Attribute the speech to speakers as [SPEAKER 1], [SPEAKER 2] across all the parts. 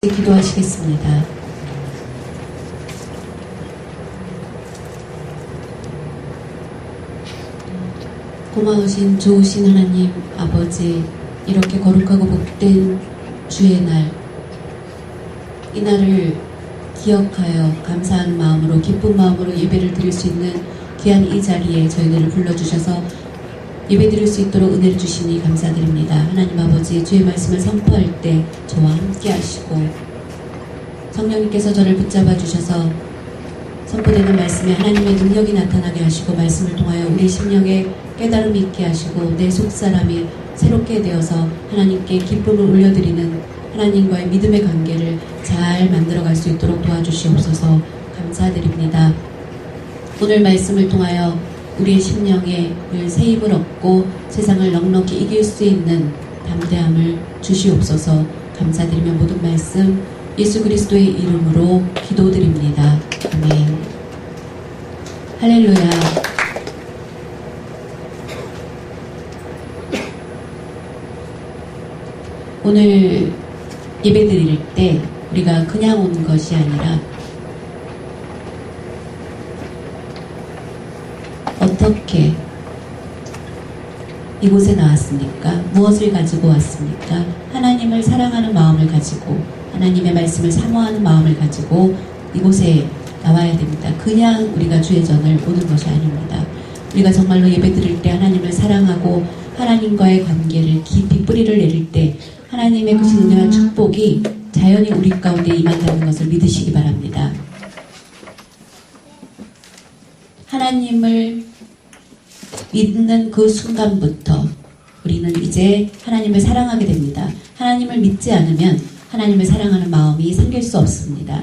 [SPEAKER 1] 기도하시겠습니다. 고마우신 좋으신 하나님 아버지, 이렇게 거룩하고 복된 주의 날, 이 날을 기억하여 감사하는 마음으로, 기쁜 마음으로 예배를 드릴 수 있는 귀한 이 자리에 저희들을 불러주셔서 예배 드릴 수 있도록 은혜를 주시니 감사드립니다. 하나님 아버지, 주의 말씀을 선포할 때 저와 함께 하시고 성령님께서 저를 붙잡아 주셔서 선포되는 말씀에 하나님의 능력이 나타나게 하시고, 말씀을 통하여 우리 심령에 깨달음이 있게 하시고 내 속사람이 새롭게 되어서 하나님께 기쁨을 올려드리는 하나님과의 믿음의 관계를 잘 만들어갈 수 있도록 도와주시옵소서. 감사드립니다. 오늘 말씀을 통하여 우리의 심령에 늘 새 힘을 얻고 세상을 넉넉히 이길 수 있는 담대함을 주시옵소서. 감사드리며 모든 말씀 예수 그리스도의 이름으로 기도드립니다. 아멘. 할렐루야. 오늘 예배 드릴 때 우리가 그냥 오는 것이 아니라 어떻게 이곳에 나왔습니까? 무엇을 가지고 왔습니까? 하나님을 사랑하는 마음을 가지고, 하나님의 말씀을 사모하는 마음을 가지고 이곳에 나와야 됩니다. 그냥 우리가 주의 전을 오는 것이 아닙니다. 우리가 정말로 예배 드릴 때 하나님을 사랑하고 하나님과의 관계를 깊이 뿌리를 내릴 때 하나님의 그 은혜와 축복이 자연히 우리 가운데 임한다는 것을 믿으시기 바랍니다. 하나님을 믿는 그 순간부터 우리는 이제 하나님을 사랑하게 됩니다. 하나님을 믿지 않으면 하나님을 사랑하는 마음이 생길 수 없습니다.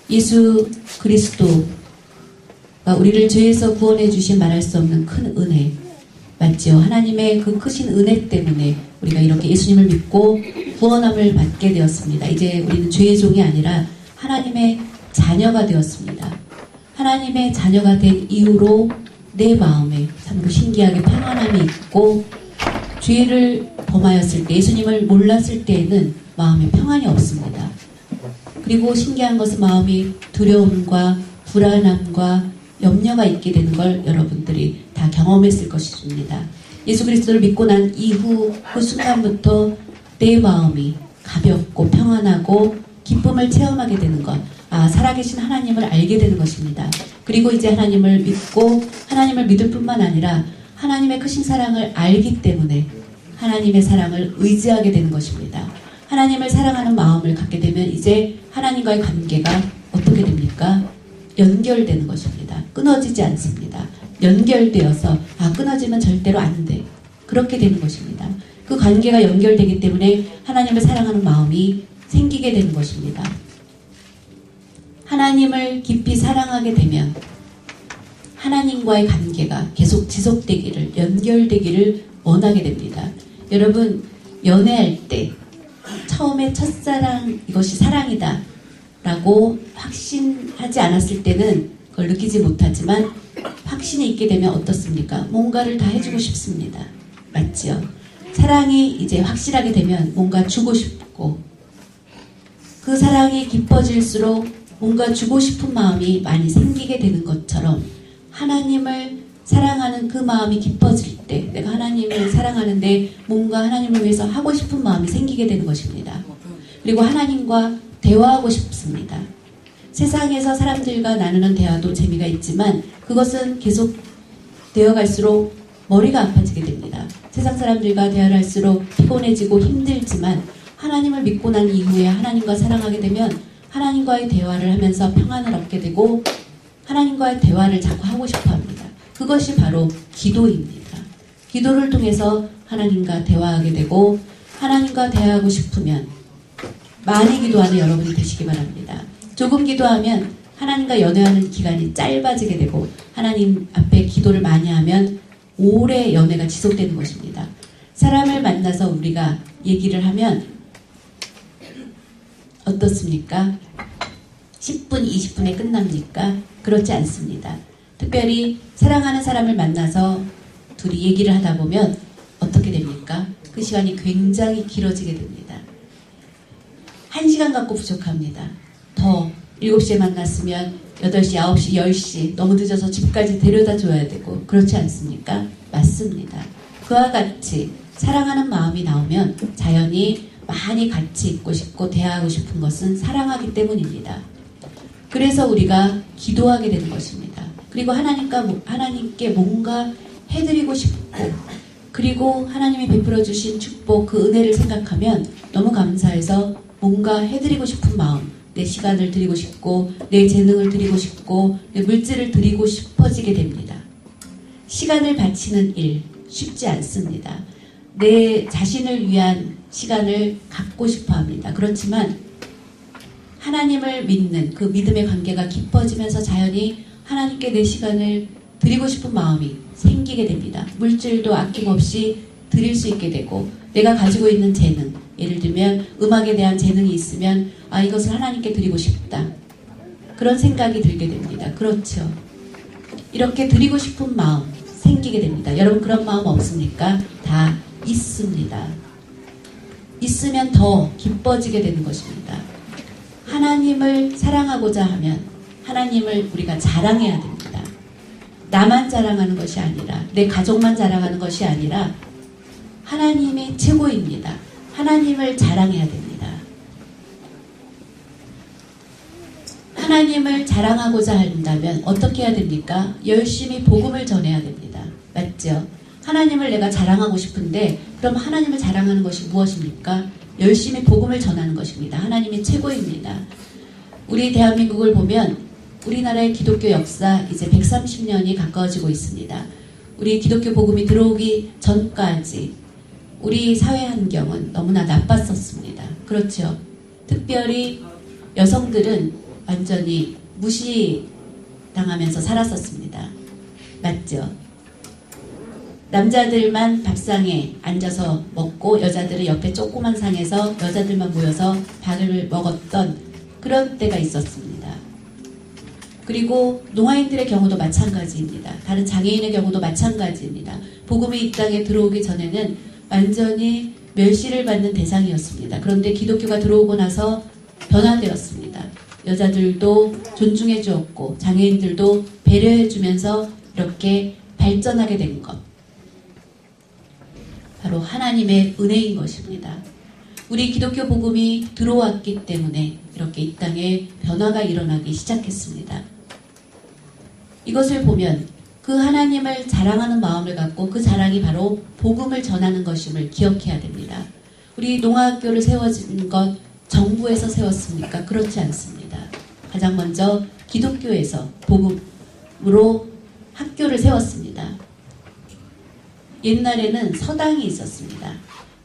[SPEAKER 1] 예수 그리스도가 우리를 죄에서 구원해 주신 말할 수 없는 큰 은혜 맞지요? 하나님의 그 크신 은혜 때문에 우리가 이렇게 예수님을 믿고 구원함을 받게 되었습니다. 이제 우리는 죄의 종이 아니라 하나님의 자녀가 되었습니다. 하나님의 자녀가 된 이후로 내 마음에 참으로 신기하게 평안함이 있고, 죄를 범하였을 때, 예수님을 몰랐을 때에는 마음에 평안이 없습니다. 그리고 신기한 것은 마음이 두려움과 불안함과 염려가 있게 되는 걸 여러분들이 다 경험했을 것입니다. 예수 그리스도를 믿고 난 이후 그 순간부터 내 마음이 가볍고 평안하고 기쁨을 체험하게 되는 것, 살아계신 하나님을 알게 되는 것입니다. 그리고 이제 하나님을 믿고 하나님을 믿을 뿐만 아니라 하나님의 크신 사랑을 알기 때문에 하나님의 사랑을 의지하게 되는 것입니다. 하나님을 사랑하는 마음을 갖게 되면 이제 하나님과의 관계가 어떻게 됩니까? 연결되는 것입니다. 끊어지지 않습니다. 연결되어서 끊어지면 절대로 안 돼. 그렇게 되는 것입니다. 그 관계가 연결되기 때문에 하나님을 사랑하는 마음이 생기게 되는 것입니다. 하나님을 깊이 사랑하게 되면 하나님과의 관계가 계속 지속되기를, 연결되기를 원하게 됩니다. 여러분, 연애할 때 처음에 첫사랑, 이것이 사랑이다 라고 확신하지 않았을 때는 그걸 느끼지 못하지만 확신이 있게 되면 어떻습니까? 뭔가를 다 해주고 싶습니다. 맞지요? 사랑이 이제 확실하게 되면 뭔가 주고 싶고, 그 사랑이 깊어질수록 뭔가 주고 싶은 마음이 많이 생기게 되는 것처럼 하나님을 사랑하는 그 마음이 깊어질 때, 내가 하나님을 사랑하는데 뭔가 하나님을 위해서 하고 싶은 마음이 생기게 되는 것입니다. 그리고 하나님과 대화하고 싶습니다. 세상에서 사람들과 나누는 대화도 재미가 있지만 그것은 계속 되어갈수록 머리가 아파지게 됩니다. 세상 사람들과 대화를 할수록 피곤해지고 힘들지만 하나님을 믿고 난 이후에 하나님과 사랑하게 되면 하나님과의 대화를 하면서 평안을 얻게 되고 하나님과의 대화를 자꾸 하고 싶어 합니다. 그것이 바로 기도입니다. 기도를 통해서 하나님과 대화하게 되고, 하나님과 대화하고 싶으면 많이 기도하는 여러분이 되시기 바랍니다. 조금 기도하면 하나님과 연애하는 기간이 짧아지게 되고, 하나님 앞에 기도를 많이 하면 오래 연애가 지속되는 것입니다. 사람을 만나서 우리가 얘기를 하면 어떻습니까? 10분, 20분에 끝납니까? 그렇지 않습니다. 특별히 사랑하는 사람을 만나서 둘이 얘기를 하다 보면 어떻게 됩니까? 그 시간이 굉장히 길어지게 됩니다. 1시간 갖고 부족합니다. 더 7시에 만났으면 8시, 9시, 10시 너무 늦어서 집까지 데려다 줘야 되고 그렇지 않습니까? 맞습니다. 그와 같이 사랑하는 마음이 나오면 자연히 많이 같이 있고 싶고 대화하고 싶은 것은 사랑하기 때문입니다. 그래서 우리가 기도하게 되는 것입니다. 그리고 하나님께 뭔가 해드리고 싶고 그리고 하나님이 베풀어 주신 축복 그 은혜를 생각하면 너무 감사해서 뭔가 해드리고 싶은 마음, 내 시간을 드리고 싶고 내 재능을 드리고 싶고 내 물질을 드리고 싶어지게 됩니다. 시간을 바치는 일 쉽지 않습니다. 내 자신을 위한 시간을 갖고 싶어 합니다. 그렇지만 하나님을 믿는 그 믿음의 관계가 깊어지면서 자연히 하나님께 내 시간을 드리고 싶은 마음이 생기게 됩니다. 물질도 아낌없이 드릴 수 있게 되고 내가 가지고 있는 재능, 예를 들면 음악에 대한 재능이 있으면 이것을 하나님께 드리고 싶다. 그런 생각이 들게 됩니다. 그렇죠. 이렇게 드리고 싶은 마음 생기게 됩니다. 여러분 그런 마음 없습니까? 다 있습니다. 있으면 더 기뻐지게 되는 것입니다. 하나님을 사랑하고자 하면 하나님을 우리가 자랑해야 됩니다. 나만 자랑하는 것이 아니라 내 가족만 자랑하는 것이 아니라 하나님이 최고입니다. 하나님을 자랑해야 됩니다. 하나님을 자랑하고자 한다면 어떻게 해야 됩니까? 열심히 복음을 전해야 됩니다. 맞죠? 하나님을 내가 자랑하고 싶은데 그럼 하나님을 자랑하는 것이 무엇입니까? 열심히 복음을 전하는 것입니다. 하나님이 최고입니다. 우리 대한민국을 보면 우리나라의 기독교 역사 이제 130년이 가까워지고 있습니다. 우리 기독교 복음이 들어오기 전까지 우리 사회 환경은 너무나 나빴었습니다. 그렇죠. 특별히 여성들은 완전히 무시당하면서 살았었습니다. 맞죠? 남자들만 밥상에 앉아서 먹고 여자들은 옆에 조그만 상에서 여자들만 모여서 밥을 먹었던 그런 때가 있었습니다. 그리고 노아인들의 경우도 마찬가지입니다. 다른 장애인의 경우도 마찬가지입니다. 복음이 이 땅에 들어오기 전에는 완전히 멸시를 받는 대상이었습니다. 그런데 기독교가 들어오고 나서 변화되었습니다. 여자들도 존중해 주었고 장애인들도 배려해 주면서 이렇게 발전하게 된 것. 바로 하나님의 은혜인 것입니다. 우리 기독교 복음이 들어왔기 때문에 이렇게 이 땅에 변화가 일어나기 시작했습니다. 이것을 보면 그 하나님을 자랑하는 마음을 갖고 그 자랑이 바로 복음을 전하는 것임을 기억해야 됩니다. 우리 농아학교를 세워진 것 정부에서 세웠습니까? 그렇지 않습니다. 가장 먼저 기독교에서 복음으로 학교를 세웠습니다. 옛날에는 서당이 있었습니다.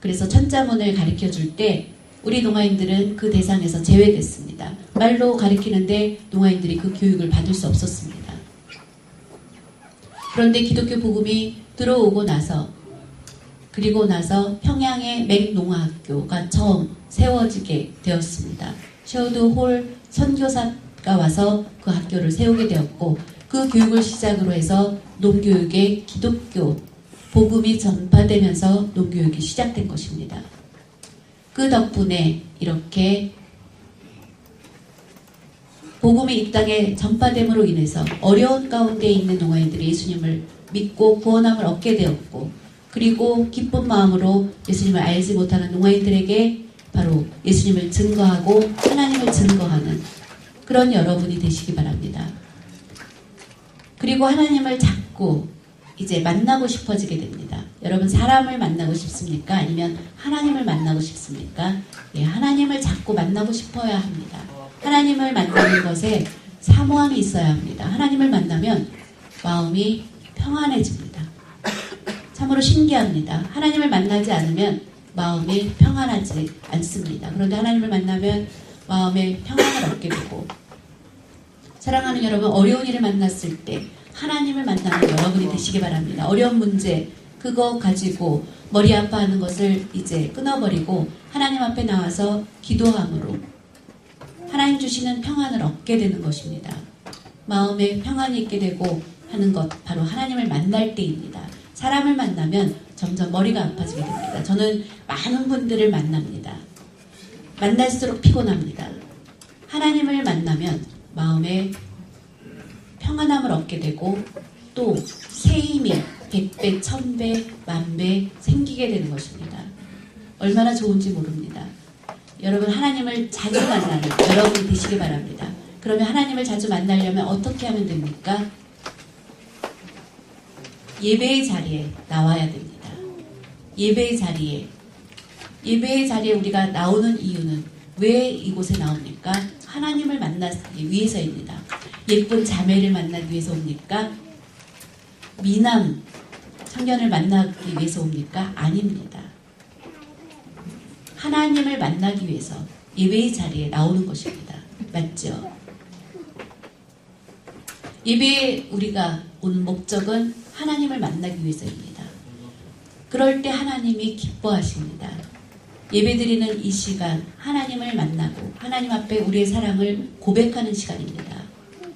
[SPEAKER 1] 그래서 천자문을 가르쳐줄 때 우리 농아인들은 그 대상에서 제외됐습니다. 말로 가르치는데 농아인들이 그 교육을 받을 수 없었습니다. 그런데 기독교 복음이 들어오고 나서 그리고 나서 평양의 맹농아학교가 처음 세워지게 되었습니다. 셔우드 홀 선교사가 와서 그 학교를 세우게 되었고 그 교육을 시작으로 해서 농교육의 기독교 복음이 전파되면서 농교육이 시작된 것입니다. 그 덕분에 이렇게 복음이 이 땅에 전파됨으로 인해서 어려운 가운데 있는 농아인들이 예수님을 믿고 구원함을 얻게 되었고 그리고 기쁜 마음으로 예수님을 알지 못하는 농아인들에게 바로 예수님을 증거하고 하나님을 증거하는 그런 여러분이 되시기 바랍니다. 그리고 하나님을 자꾸 이제 만나고 싶어지게 됩니다. 여러분 사람을 만나고 싶습니까? 아니면 하나님을 만나고 싶습니까? 예, 하나님을 자꾸 만나고 싶어야 합니다. 하나님을 만나는 것에 사모함이 있어야 합니다. 하나님을 만나면 마음이 평안해집니다. 참으로 신기합니다. 하나님을 만나지 않으면 마음이 평안하지 않습니다. 그런데 하나님을 만나면 마음에 평안을 얻게 되고 사랑하는 여러분 어려운 일을 만났을 때 하나님을 만나는 여러분이 되시기 바랍니다. 어려운 문제 그거 가지고 머리 아파하는 것을 이제 끊어버리고 하나님 앞에 나와서 기도함으로 하나님 주시는 평안을 얻게 되는 것입니다. 마음에 평안이 있게 되고 하는 것 바로 하나님을 만날 때입니다. 사람을 만나면 점점 머리가 아파지게 됩니다. 저는 많은 분들을 만납니다. 만날수록 피곤합니다. 하나님을 만나면 마음에 평안함을 얻게 되고 또 새 힘이 100배, 1000배, 10,000배 생기게 되는 것입니다. 얼마나 좋은지 모릅니다. 여러분 하나님을 자주 만나는 여러분이 되시기 바랍니다. 그러면 하나님을 자주 만나려면 어떻게 하면 됩니까? 예배의 자리에 나와야 됩니다. 예배의 자리에 우리가 나오는 이유는 왜 이곳에 나옵니까? 하나님을 만나기 위해서입니다. 예쁜 자매를 만나기 위해서 옵니까? 미남 청년을 만나기 위해서 옵니까? 아닙니다. 하나님을 만나기 위해서 예배의 자리에 나오는 것입니다. 맞죠? 예배에 우리가 온 목적은 하나님을 만나기 위해서입니다. 그럴 때 하나님이 기뻐하십니다. 예배드리는 이 시간 하나님을 만나고 하나님 앞에 우리의 사랑을 고백하는 시간입니다.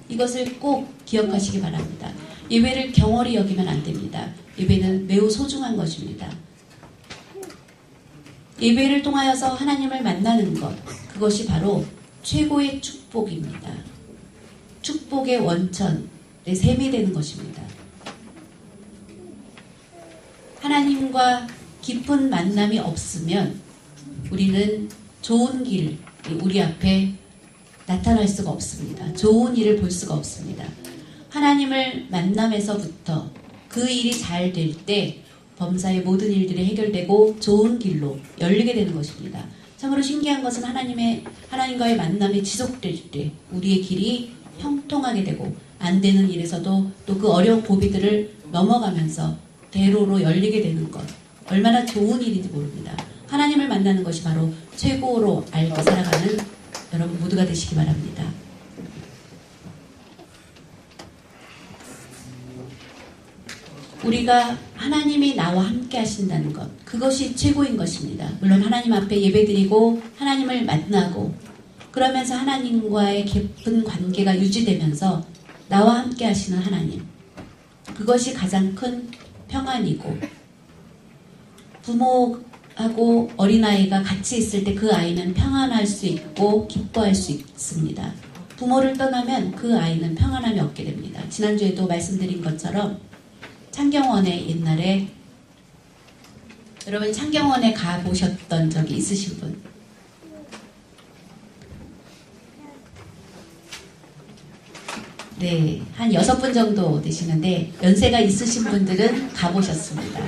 [SPEAKER 1] 이것을 꼭 기억하시기 바랍니다. 예배를 경홀히 여기면 안 됩니다. 예배는 매우 소중한 것입니다. 예배를 통하여서 하나님을 만나는 것, 그것이 바로 최고의 축복입니다. 축복의 원천의 셈이 되는 것입니다. 하나님과 깊은 만남이 없으면 우리는 좋은 길이 우리 앞에 나타날 수가 없습니다. 좋은 일을 볼 수가 없습니다. 하나님을 만남에서부터 그 일이 잘 될 때 범사의 모든 일들이 해결되고 좋은 길로 열리게 되는 것입니다. 참으로 신기한 것은 하나님과의 만남이 지속될 때 우리의 길이 형통하게 되고 안 되는 일에서도 또 그 어려운 고비들을 넘어가면서 대로로 열리게 되는 것. 얼마나 좋은 일인지 모릅니다. 하나님을 만나는 것이 바로 최고로 알고 살아가는 여러분 모두가 되시기 바랍니다. 우리가 하나님이 나와 함께 하신다는 것, 그것이 최고인 것입니다. 물론 하나님 앞에 예배드리고 하나님을 만나고 그러면서 하나님과의 깊은 관계가 유지되면서 나와 함께 하시는 하나님, 그것이 가장 큰 평안이고, 부모하고 어린아이가 같이 있을 때 그 아이는 평안할 수 있고 기뻐할 수 있습니다. 부모를 떠나면 그 아이는 평안함이 없게 됩니다. 지난주에도 말씀드린 것처럼 창경원에 옛날에, 여러분 창경원에 가보셨던 적이 있으신 분? 네, 한 6분 정도 되시는데 연세가 있으신 분들은 가보셨습니다.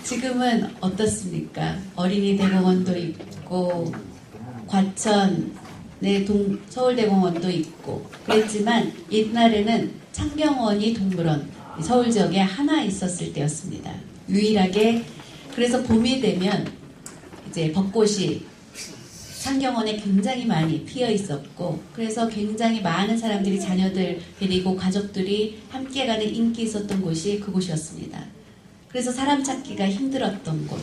[SPEAKER 1] 지금은 어떻습니까? 어린이 대공원도 있고 과천의 서울대공원도 있고 그랬지만 옛날에는 창경원이 동물원, 서울 지역에 하나 있었을 때였습니다. 유일하게. 그래서 봄이 되면 이제 벚꽃이 창경원에 굉장히 많이 피어 있었고, 그래서 굉장히 많은 사람들이 자녀들 데리고 가족들이 함께 가는 인기 있었던 곳이 그곳이었습니다. 그래서 사람 찾기가 힘들었던 곳,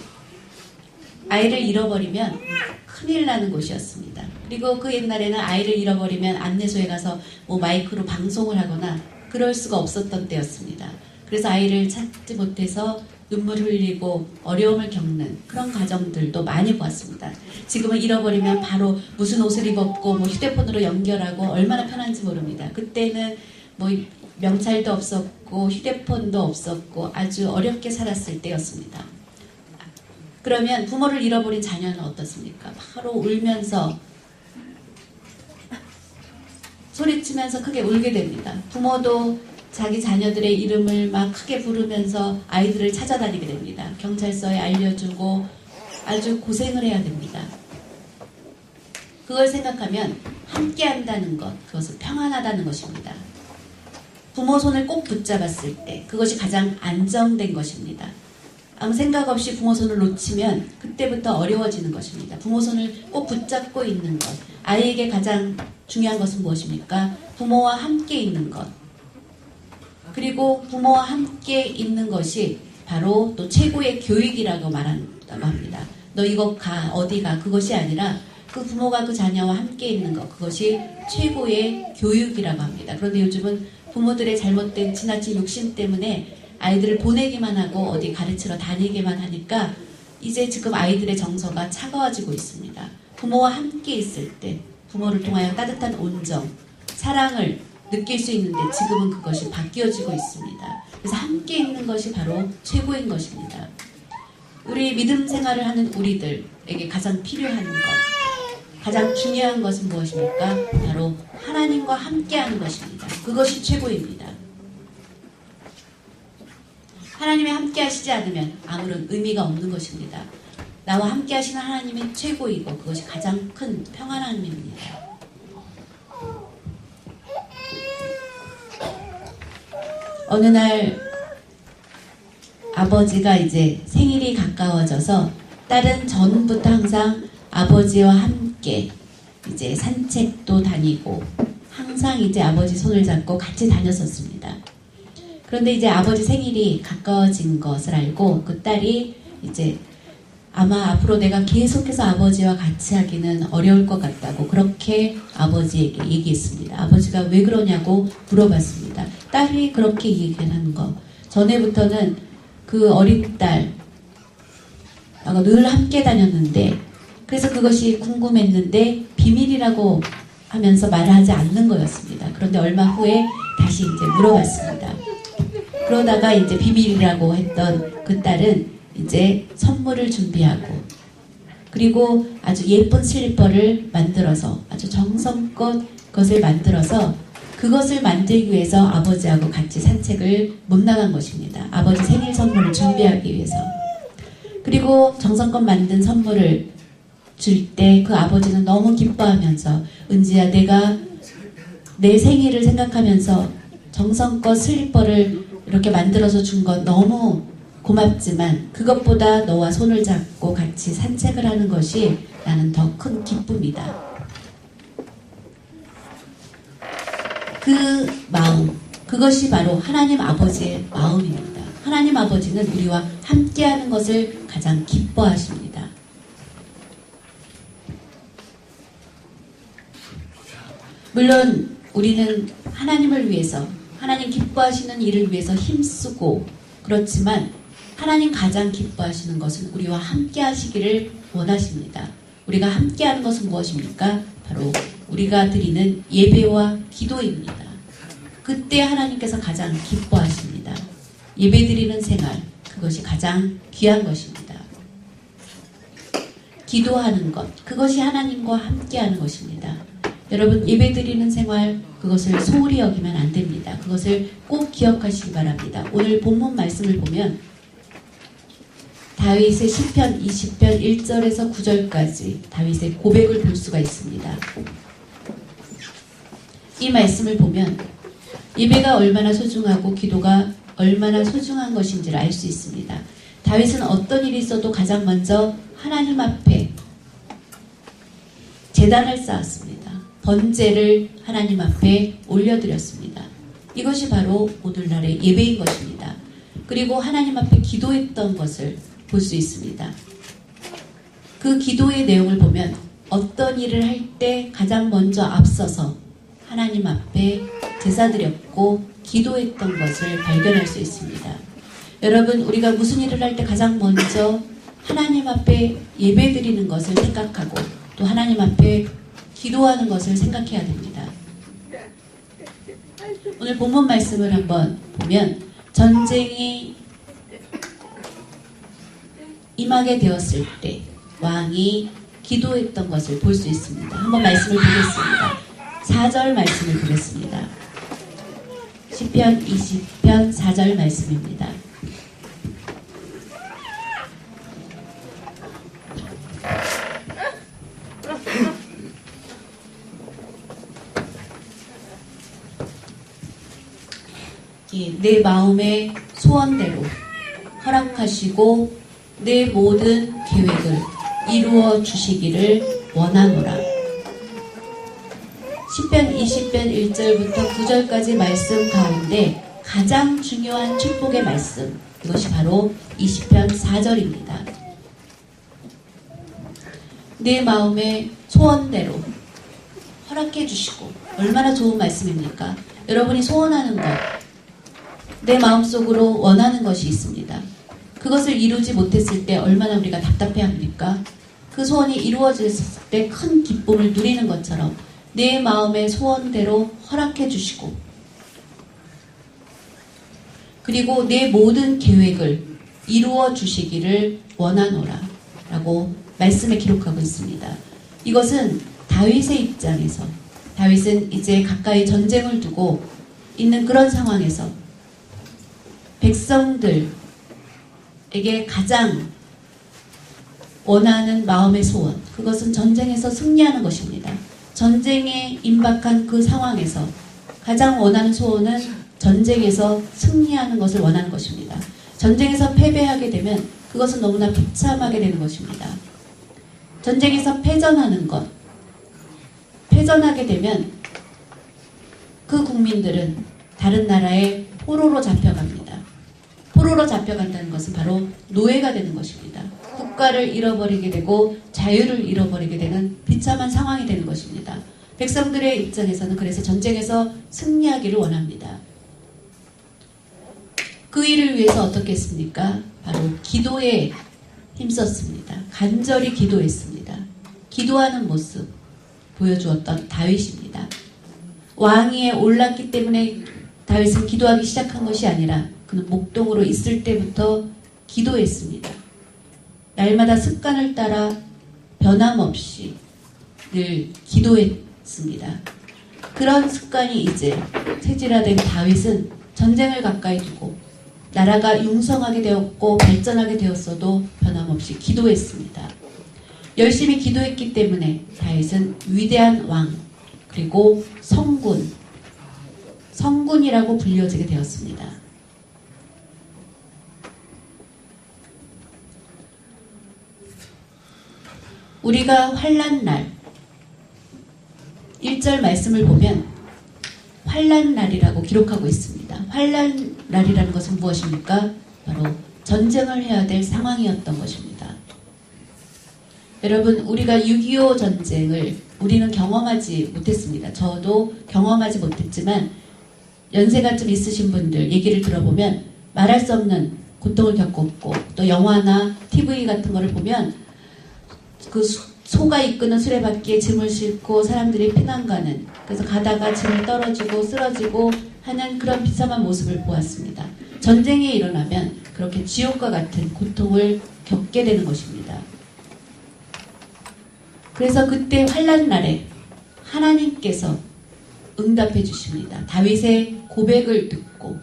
[SPEAKER 1] 아이를 잃어버리면 큰일 나는 곳이었습니다. 그리고 그 옛날에는 아이를 잃어버리면 안내소에 가서 뭐 마이크로 방송을 하거나 그럴 수가 없었던 때였습니다. 그래서 아이를 찾지 못해서 눈물 흘리고 어려움을 겪는 그런 가정들도 많이 보았습니다. 지금은 잃어버리면 바로 무슨 옷을 입었고 뭐 휴대폰으로 연결하고 얼마나 편한지 모릅니다. 그때는 뭐 명찰도 없었고 휴대폰도 없었고 아주 어렵게 살았을 때였습니다. 그러면 부모를 잃어버린 자녀는 어떻습니까? 바로 울면서 소리치면서 크게 울게 됩니다. 부모도 자기 자녀들의 이름을 막 크게 부르면서 아이들을 찾아다니게 됩니다. 경찰서에 알려주고 아주 고생을 해야 됩니다. 그걸 생각하면 함께 한다는 것, 그것은 평안하다는 것입니다. 부모 손을 꼭 붙잡았을 때 그것이 가장 안정된 것입니다. 아무 생각 없이 부모 손을 놓치면 그때부터 어려워지는 것입니다. 부모 손을 꼭 붙잡고 있는 것, 아이에게 가장 중요한 것은 무엇입니까? 부모와 함께 있는 것. 그리고 부모와 함께 있는 것이 바로 또 최고의 교육이라고 말한다고 합니다. 너 이거 가, 어디 가, 그것이 아니라 그 부모가 그 자녀와 함께 있는 것, 그것이 최고의 교육이라고 합니다. 그런데 요즘은 부모들의 잘못된 지나친 욕심 때문에 아이들을 보내기만 하고 어디 가르치러 다니기만 하니까 이제 지금 아이들의 정서가 차가워지고 있습니다. 부모와 함께 있을 때 부모를 통하여 따뜻한 온정, 사랑을 느낄 수 있는데 지금은 그것이 바뀌어지고 있습니다. 그래서 함께 있는 것이 바로 최고인 것입니다. 우리 믿음 생활을 하는 우리들에게 가장 필요한 것, 가장 중요한 것은 무엇입니까? 바로 하나님과 함께하는 것입니다. 그것이 최고입니다. 하나님이 함께하시지 않으면 아무런 의미가 없는 것입니다. 나와 함께하시는 하나님이 최고이고 그것이 가장 큰 평안함입니다. 어느 날 아버지가 이제 생일이 가까워져서 딸은 전부터 항상 아버지와 함께 이제 산책도 다니고 항상 이제 아버지 손을 잡고 같이 다녔었습니다. 그런데 이제 아버지 생일이 가까워진 것을 알고 그 딸이 이제 아마 앞으로 내가 계속해서 아버지와 같이 하기는 어려울 것 같다고 그렇게 아버지에게 얘기했습니다. 아버지가 왜 그러냐고 물어봤습니다. 딸이 그렇게 얘기한 거. 전에부터는 그 어린 딸하고 늘 함께 다녔는데 그래서 그것이 궁금했는데 비밀이라고 하면서 말하지 않는 거였습니다. 그런데 얼마 후에 다시 이제 물어봤습니다. 그러다가 이제 비밀이라고 했던 그 딸은 이제 선물을 준비하고 그리고 아주 예쁜 슬리퍼를 만들어서 아주 정성껏 그것을 만들어서 그것을 만들기 위해서 아버지하고 같이 산책을 못 나간 것입니다. 아버지 생일 선물을 준비하기 위해서. 그리고 정성껏 만든 선물을 줄 때 그 아버지는 너무 기뻐하면서 은지야 내가 내 생일을 생각하면서 정성껏 슬리퍼를 이렇게 만들어서 준 건 너무 고맙지만 그것보다 너와 손을 잡고 같이 산책을 하는 것이 나는 더 큰 기쁨이다. 그 마음, 그것이 바로 하나님 아버지의 마음입니다. 하나님 아버지는 우리와 함께하는 것을 가장 기뻐하십니다. 물론 우리는 하나님을 위해서 하나님 기뻐하시는 일을 위해서 힘쓰고 그렇지만 하나님 가장 기뻐하시는 것은 우리와 함께 하시기를 원하십니다. 우리가 함께 하는 것은 무엇입니까? 바로 우리가 드리는 예배와 기도입니다. 그때 하나님께서 가장 기뻐하십니다. 예배 드리는 생활, 그것이 가장 귀한 것입니다. 기도하는 것, 그것이 하나님과 함께 하는 것입니다. 여러분 예배 드리는 생활 그것을 소홀히 여기면 안 됩니다. 그것을 꼭 기억하시기 바랍니다. 오늘 본문 말씀을 보면 다윗의 시편 20편 1절에서 9절까지 다윗의 고백을 볼 수가 있습니다. 이 말씀을 보면 예배가 얼마나 소중하고 기도가 얼마나 소중한 것인지를 알 수 있습니다. 다윗은 어떤 일이 있어도 가장 먼저 하나님 앞에 제단을 쌓았습니다. 번제를 하나님 앞에 올려드렸습니다. 이것이 바로 오늘날의 예배인 것입니다. 그리고 하나님 앞에 기도했던 것을 볼 수 있습니다. 그 기도의 내용을 보면 어떤 일을 할 때 가장 먼저 앞서서 하나님 앞에 제사드렸고 기도했던 것을 발견할 수 있습니다. 여러분 우리가 무슨 일을 할 때 가장 먼저 하나님 앞에 예배드리는 것을 생각하고 또 하나님 앞에 기도하는 것을 생각해야 됩니다. 오늘 본문 말씀을 한번 보면 전쟁이 임하게 되었을 때 왕이 기도했던 것을 볼 수 있습니다. 한번 말씀을 보겠습니다. 4절 말씀을 보겠습니다. 시편 20편 4절 말씀입니다. 내 마음의 소원대로 허락하시고 내 모든 계획을 이루어 주시기를 원하노라. 시편 20편 1절부터 9절까지 말씀 가운데 가장 중요한 축복의 말씀, 이것이 바로 20편 4절입니다. 내 마음의 소원대로 허락해 주시고, 얼마나 좋은 말씀입니까? 여러분이 소원하는 것, 내 마음속으로 원하는 것이 있습니다. 그것을 이루지 못했을 때 얼마나 우리가 답답해합니까? 그 소원이 이루어졌을 때 큰 기쁨을 누리는 것처럼 내 마음의 소원대로 허락해 주시고, 그리고 내 모든 계획을 이루어 주시기를 원하노라 라고 말씀에 기록하고 있습니다. 이것은 다윗의 입장에서, 다윗은 이제 가까이 전쟁을 두고 있는 그런 상황에서 백성들에게 가장 원하는 마음의 소원, 그것은 전쟁에서 승리하는 것입니다. 전쟁에 임박한 그 상황에서 가장 원하는 소원은 전쟁에서 승리하는 것을 원하는 것입니다. 전쟁에서 패배하게 되면 그것은 너무나 비참하게 되는 것입니다. 전쟁에서 패전하는 것, 패전하게 되면 그 국민들은 다른 나라의 포로로 잡혀갑니다. 포로로 잡혀간다는 것은 바로 노예가 되는 것입니다. 국가를 잃어버리게 되고 자유를 잃어버리게 되는 비참한 상황이 되는 것입니다. 백성들의 입장에서는 그래서 전쟁에서 승리하기를 원합니다. 그 일을 위해서 어떻게 했습니까? 바로 기도에 힘썼습니다. 간절히 기도했습니다. 기도하는 모습 보여주었던 다윗입니다. 왕위에 올랐기 때문에 다윗은 기도하기 시작한 것이 아니라 그는 목동으로 있을 때부터 기도했습니다. 날마다 습관을 따라 변함없이 늘 기도했습니다. 그런 습관이 이제 체질화된 다윗은 전쟁을 가까이 두고 나라가 융성하게 되었고 발전하게 되었어도 변함없이 기도했습니다. 열심히 기도했기 때문에 다윗은 위대한 왕, 그리고 성군이라고 불려지게 되었습니다. 우리가 환난날 1절 말씀을 보면 환난날이라고 기록하고 있습니다. 환난날이라는 것은 무엇입니까? 바로 전쟁을 해야 될 상황이었던 것입니다. 여러분, 우리가 6.25 전쟁을 우리는 경험하지 못했습니다. 저도 경험하지 못했지만 연세가 좀 있으신 분들 얘기를 들어보면 말할 수 없는 고통을 겪었고, 또 영화나 TV 같은 거를 보면 그 소가 이끄는 수레바퀴에 짐을 싣고 사람들이 피난 가는, 그래서 가다가 짐을 떨어지고 쓰러지고 하는 그런 비참한 모습을 보았습니다. 전쟁이 일어나면 그렇게 지옥과 같은 고통을 겪게 되는 것입니다. 그래서 그때 환난날에 하나님께서 응답해 주십니다. 다윗의 고백을 듣고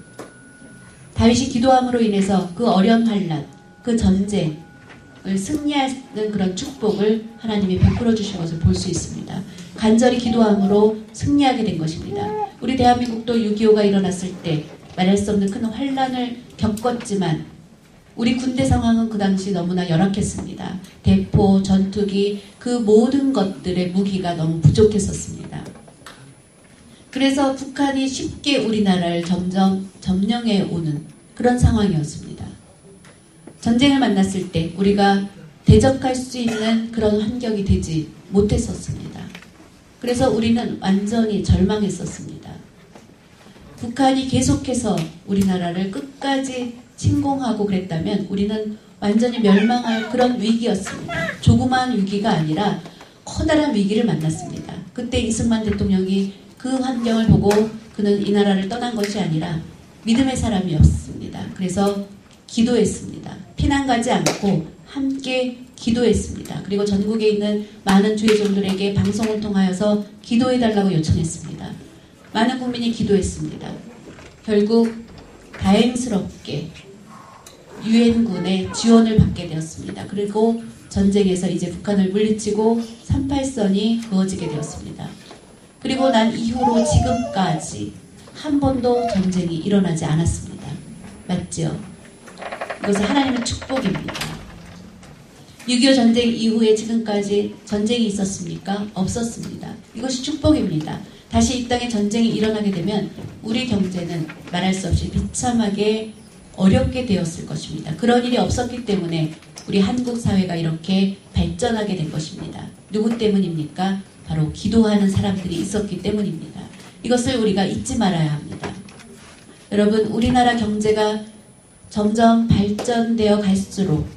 [SPEAKER 1] 다윗이 기도함으로 인해서 그 어려운 환난, 그 전쟁을 승리하는 그런 축복을 하나님이 베풀어 주신 것을 볼 수 있습니다. 간절히 기도함으로 승리하게 된 것입니다. 우리 대한민국도 6.25가 일어났을 때 말할 수 없는 큰 환난을 겪었지만 우리 군대 상황은 그 당시 너무나 열악했습니다. 대포, 전투기, 그 모든 것들의 무기가 너무 부족했었습니다. 그래서 북한이 쉽게 우리나라를 점점 점령해 오는 그런 상황이었습니다. 전쟁을 만났을 때 우리가 대적할 수 있는 그런 환경이 되지 못했었습니다. 그래서 우리는 완전히 절망했었습니다. 북한이 계속해서 우리나라를 끝까지 침공하고 그랬다면 우리는 완전히 멸망할 그런 위기였습니다. 조그마한 위기가 아니라 커다란 위기를 만났습니다. 그때 이승만 대통령이 그 환경을 보고 그는 이 나라를 떠난 것이 아니라 믿음의 사람이었습니다. 그래서 기도했습니다. 피난 가지 않고 함께 기도했습니다. 그리고 전국에 있는 많은 주의종들에게 방송을 통하여서 기도해달라고 요청했습니다. 많은 국민이 기도했습니다. 결국 다행스럽게 유엔군의 지원을 받게 되었습니다. 그리고 전쟁에서 이제 북한을 물리치고 38선이 그어지게 되었습니다. 그리고 난 이후로 지금까지 한 번도 전쟁이 일어나지 않았습니다. 맞죠? 이것은 하나님의 축복입니다. 6.25 전쟁 이후에 지금까지 전쟁이 있었습니까? 없었습니다. 이것이 축복입니다. 다시 이 땅에 전쟁이 일어나게 되면 우리 경제는 말할 수 없이 비참하게 어렵게 되었을 것입니다. 그런 일이 없었기 때문에 우리 한국 사회가 이렇게 발전하게 된 것입니다. 누구 때문입니까? 바로 기도하는 사람들이 있었기 때문입니다. 이것을 우리가 잊지 말아야 합니다. 여러분, 우리나라 경제가 점점 발전되어 갈수록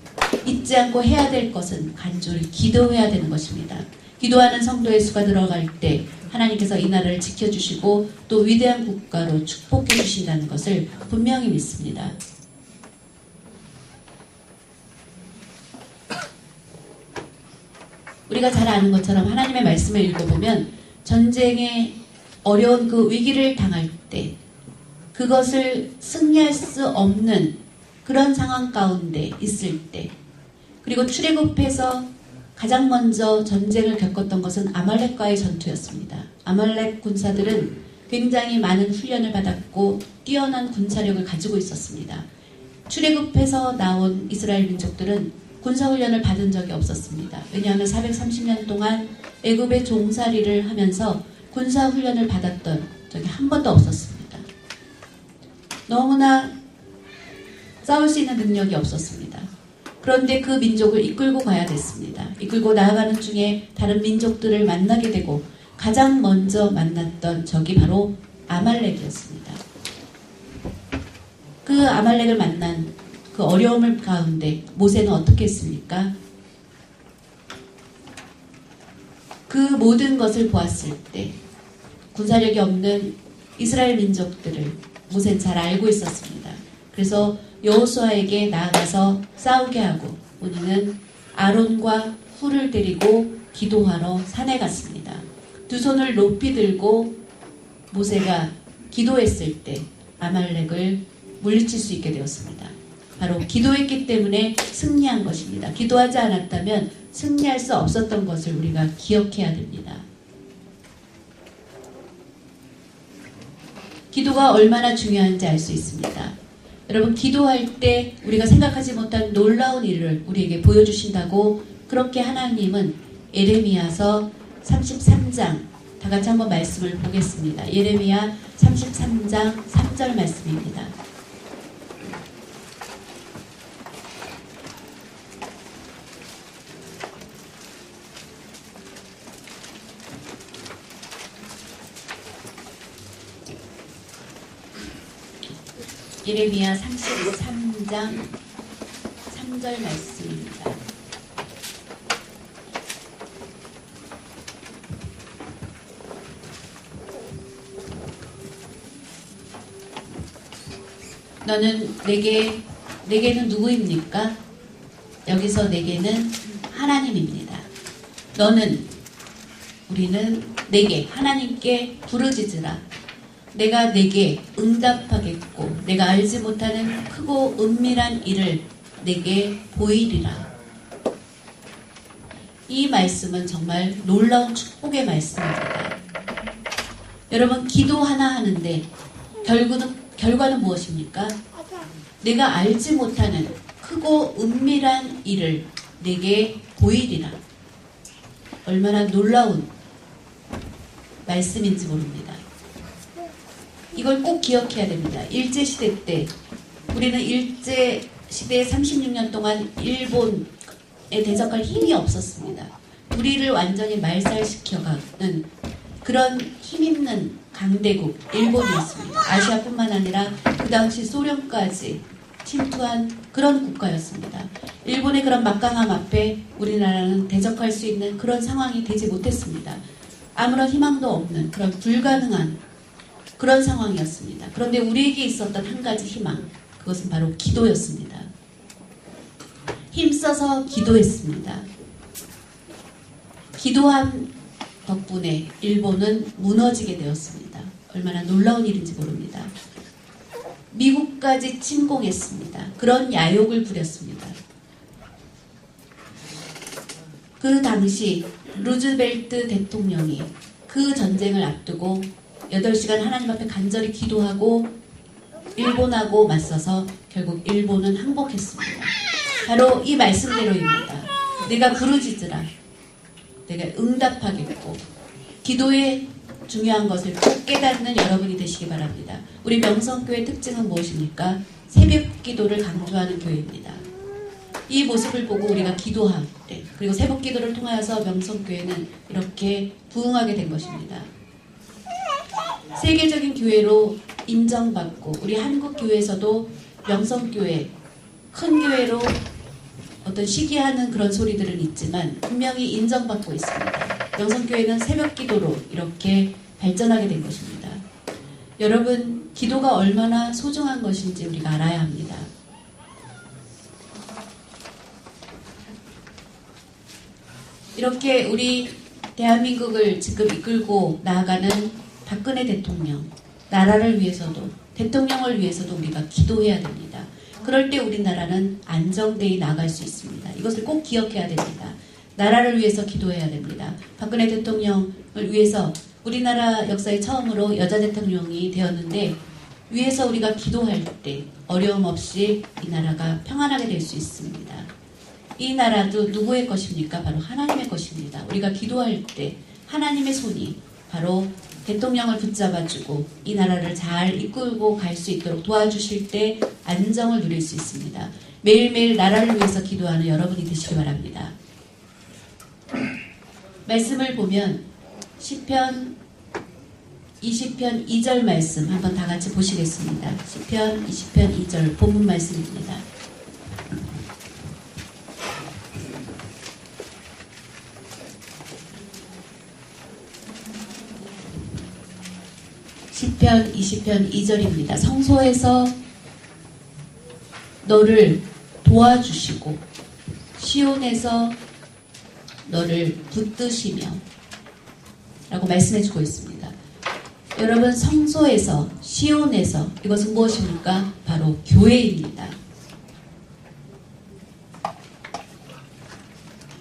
[SPEAKER 1] 잊지 않고 해야 될 것은 간절히 기도해야 되는 것입니다. 기도하는 성도의 수가 늘어갈 때 하나님께서 이 나라를 지켜주시고 또 위대한 국가로 축복해 주신다는 것을 분명히 믿습니다. 우리가 잘 아는 것처럼 하나님의 말씀을 읽어보면 전쟁의 어려운 그 위기를 당할 때 그것을 승리할 수 없는 그런 상황 가운데 있을 때, 그리고 출애굽해서 가장 먼저 전쟁을 겪었던 것은 아말렉과의 전투였습니다. 아말렉 군사들은 굉장히 많은 훈련을 받았고 뛰어난 군사력을 가지고 있었습니다. 출애굽해서 나온 이스라엘 민족들은 군사훈련을 받은 적이 없었습니다. 왜냐하면 430년 동안 애굽의 종살이를 하면서 군사훈련을 받았던 적이 한 번도 없었습니다. 너무나 싸울 수 있는 능력이 없었습니다. 그런데 그 민족을 이끌고 가야 됐습니다. 이끌고 나아가는 중에 다른 민족들을 만나게 되고 가장 먼저 만났던 적이 바로 아말렉이었습니다. 그 아말렉을 만난 그 어려움을 가운데 모세는 어떻게 했습니까? 그 모든 것을 보았을 때 군사력이 없는 이스라엘 민족들을 모세는 잘 알고 있었습니다. 그래서 여호수아에게 나아가서 싸우게 하고 우리는 아론과 훌을 데리고 기도하러 산에 갔습니다. 두 손을 높이 들고 모세가 기도했을 때 아말렉을 물리칠 수 있게 되었습니다. 바로 기도했기 때문에 승리한 것입니다. 기도하지 않았다면 승리할 수 없었던 것을 우리가 기억해야 됩니다. 기도가 얼마나 중요한지 알 수 있습니다. 여러분, 기도할 때 우리가 생각하지 못한 놀라운 일을 우리에게 보여주신다고 그렇게 하나님은 예레미야서 33장 다 같이 한번 말씀을 보겠습니다. 예레미야 33장 3절 말씀입니다. 예레미야 33장 3절 말씀입니다. 내게는 누구입니까? 여기서 내게는 하나님입니다. 우리는 내게, 하나님께 부르짖으라. 내가 내게 응답하겠고 내가 알지 못하는 크고 은밀한 일을 내게 보이리라. 이 말씀은 정말 놀라운 축복의 말씀입니다. 여러분, 기도 하나 하는데 결과는 무엇입니까? 내가 알지 못하는 크고 은밀한 일을 내게 보이리라. 얼마나 놀라운 말씀인지 모릅니다. 이걸 꼭 기억해야 됩니다. 일제시대 때 우리는 일제시대에 36년 동안 일본에 대적할 힘이 없었습니다. 우리를 완전히 말살시켜가는 그런 힘있는 강대국 일본이었습니다. 아시아뿐만 아니라 그 당시 소련까지 침투한 그런 국가였습니다. 일본의 그런 막강함 앞에 우리나라는 대적할 수 있는 그런 상황이 되지 못했습니다. 아무런 희망도 없는 그런 불가능한 그런 상황이었습니다. 그런데 우리에게 있었던 한 가지 희망, 그것은 바로 기도였습니다. 힘써서 기도했습니다. 기도한 덕분에 일본은 무너지게 되었습니다. 얼마나 놀라운 일인지 모릅니다. 미국까지 침공했습니다. 그런 야욕을 부렸습니다. 그 당시 루즈벨트 대통령이 그 전쟁을 앞두고 8시간 하나님 앞에 간절히 기도하고 일본하고 맞서서 결국 일본은 항복했습니다. 바로 이 말씀대로입니다. 내가 부르짖으라. 내가 응답하겠고 기도의 중요한 것을 꼭 깨닫는 여러분이 되시기 바랍니다. 우리 명성교회 특징은 무엇입니까? 새벽 기도를 강조하는 교회입니다. 이 모습을 보고 우리가 기도할 때, 그리고 새벽 기도를 통하여서 명성교회는 이렇게 부흥하게 된 것입니다. 세계적인 교회로 인정받고 우리 한국 교회에서도 명성교회, 큰 교회로 어떤 시기하는 그런 소리들은 있지만 분명히 인정받고 있습니다. 명성교회는 새벽기도로 이렇게 발전하게 된 것입니다. 여러분, 기도가 얼마나 소중한 것인지 우리가 알아야 합니다. 이렇게 우리 대한민국을 지금 이끌고 나아가는 박근혜 대통령, 나라를 위해서도 대통령을 위해서도 우리가 기도해야 됩니다. 그럴 때 우리나라는 안정되이 나아갈 수 있습니다. 이것을 꼭 기억해야 됩니다. 나라를 위해서 기도해야 됩니다. 박근혜 대통령을 위해서 우리나라 역사에 처음으로 여자 대통령이 되었는데 위해서 우리가 기도할 때 어려움 없이 이 나라가 평안하게 될 수 있습니다. 이 나라도 누구의 것입니까? 바로 하나님의 것입니다. 우리가 기도할 때 하나님의 손이 바로 대통령을 붙잡아주고 이 나라를 잘 이끌고 갈 수 있도록 도와주실 때 안정을 누릴 수 있습니다. 매일매일 나라를 위해서 기도하는 여러분이 되시기 바랍니다. 말씀을 보면 시편 20편 2절 말씀 한번 다 같이 보시겠습니다. 시편 20편 2절 본문 말씀입니다. 시편 20편 2절입니다. 성소에서 너를 도와주시고 시온에서 너를 붙드시며 라고 말씀해주고 있습니다. 여러분, 성소에서 시온에서 이것은 무엇입니까? 바로 교회입니다.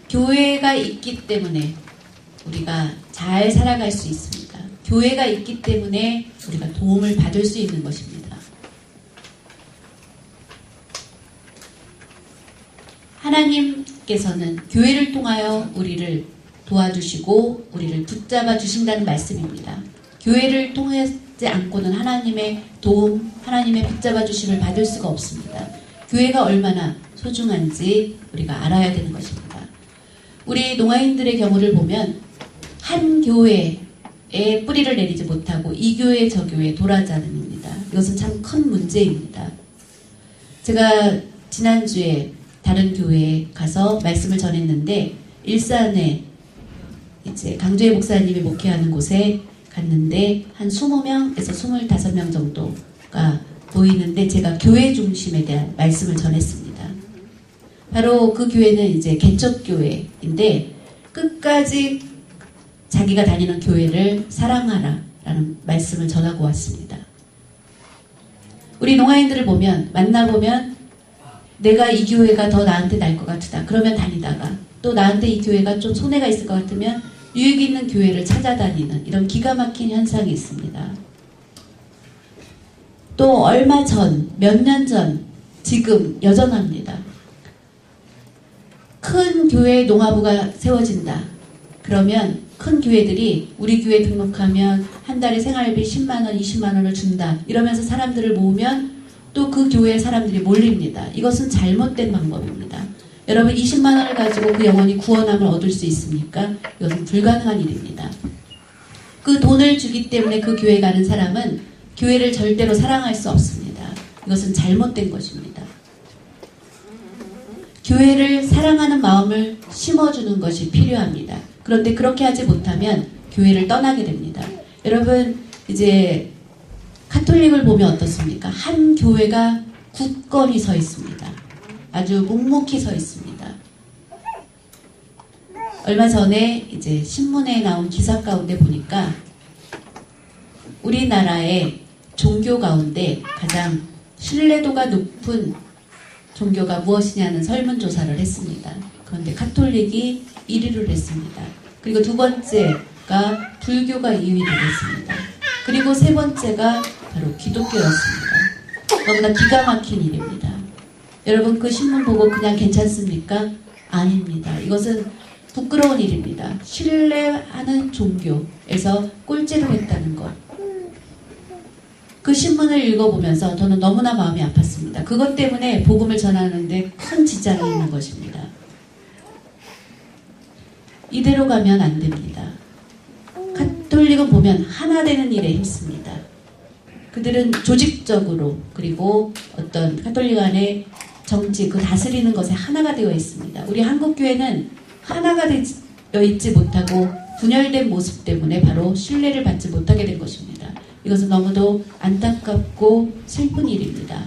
[SPEAKER 1] 교회가 있기 때문에 우리가 잘 살아갈 수 있습니다. 교회가 있기 때문에 우리가 도움을 받을 수 있는 것입니다. 하나님께서는 교회를 통하여 우리를 도와주시고 우리를 붙잡아 주신다는 말씀입니다. 교회를 통하지 않고는 하나님의 도움, 하나님의 붙잡아 주심을 받을 수가 없습니다. 교회가 얼마나 소중한지 우리가 알아야 되는 것입니다. 우리 농아인들의 경우를 보면 한 교회에 뿌리를 내리지 못하고 이 교회 저 교회에 돌아다닙니다. 이것은 참 큰 문제입니다. 제가 지난주에 다른 교회에 가서 말씀을 전했는데 일산에 이제 강조혜 목사님이 목회하는 곳에 갔는데 한 20명에서 25명 정도가 보이는데 제가 교회 중심에 대한 말씀을 전했습니다. 바로 그 교회는 이제 개척교회인데 끝까지 자기가 다니는 교회를 사랑하라라는 말씀을 전하고 왔습니다. 우리 농아인들을 보면 만나보면 내가 이 교회가 더 나한테 날 것 같다. 그러면 다니다가 또 나한테 이 교회가 좀 손해가 있을 것 같으면 유익 있는 교회를 찾아다니는 이런 기가 막힌 현상이 있습니다. 또 얼마 전, 몇 년 전, 지금 여전합니다. 큰 교회 농아부가 세워진다. 그러면 큰 교회들이 우리 교회 등록하면 한 달에 생활비 10만원, 20만원을 준다. 이러면서 사람들을 모으면 또 그 교회에 사람들이 몰립니다. 이것은 잘못된 방법입니다. 여러분 20만원을 가지고 그 영혼이 구원함을 얻을 수 있습니까? 이것은 불가능한 일입니다. 그 돈을 주기 때문에 그 교회에 가는 사람은 교회를 절대로 사랑할 수 없습니다. 이것은 잘못된 것입니다. 교회를 사랑하는 마음을 심어주는 것이 필요합니다. 그런데 그렇게 하지 못하면 교회를 떠나게 됩니다. 여러분 이제 카톨릭을 보면 어떻습니까? 한 교회가 굳건히 서 있습니다. 아주 묵묵히 서 있습니다. 얼마 전에 이제 신문에 나온 기사 가운데 보니까 우리나라의 종교 가운데 가장 신뢰도가 높은 종교가 무엇이냐는 설문조사를 했습니다. 그런데 카톨릭이 1위를 했습니다. 그리고 두 번째가 불교가 2위를 했습니다. 그리고 세 번째가 바로 기독교였습니다. 너무나 기가 막힌 일입니다. 여러분 그 신문 보고 그냥 괜찮습니까? 아닙니다. 이것은 부끄러운 일입니다. 신뢰하는 종교에서 꼴찌를 했다는 것. 그 신문을 읽어보면서 저는 너무나 마음이 아팠습니다. 그것 때문에 복음을 전하는데 큰 지장이 있는 것입니다. 이대로 가면 안 됩니다. 가톨릭은 보면 하나 되는 일에 힘씁니다. 그들은 조직적으로 그리고 어떤 가톨릭 안에 정치, 그 다스리는 것에 하나가 되어 있습니다. 우리 한국교회는 하나가 되어 있지 못하고 분열된 모습 때문에 바로 신뢰를 받지 못하게 된 것입니다. 이것은 너무도 안타깝고 슬픈 일입니다.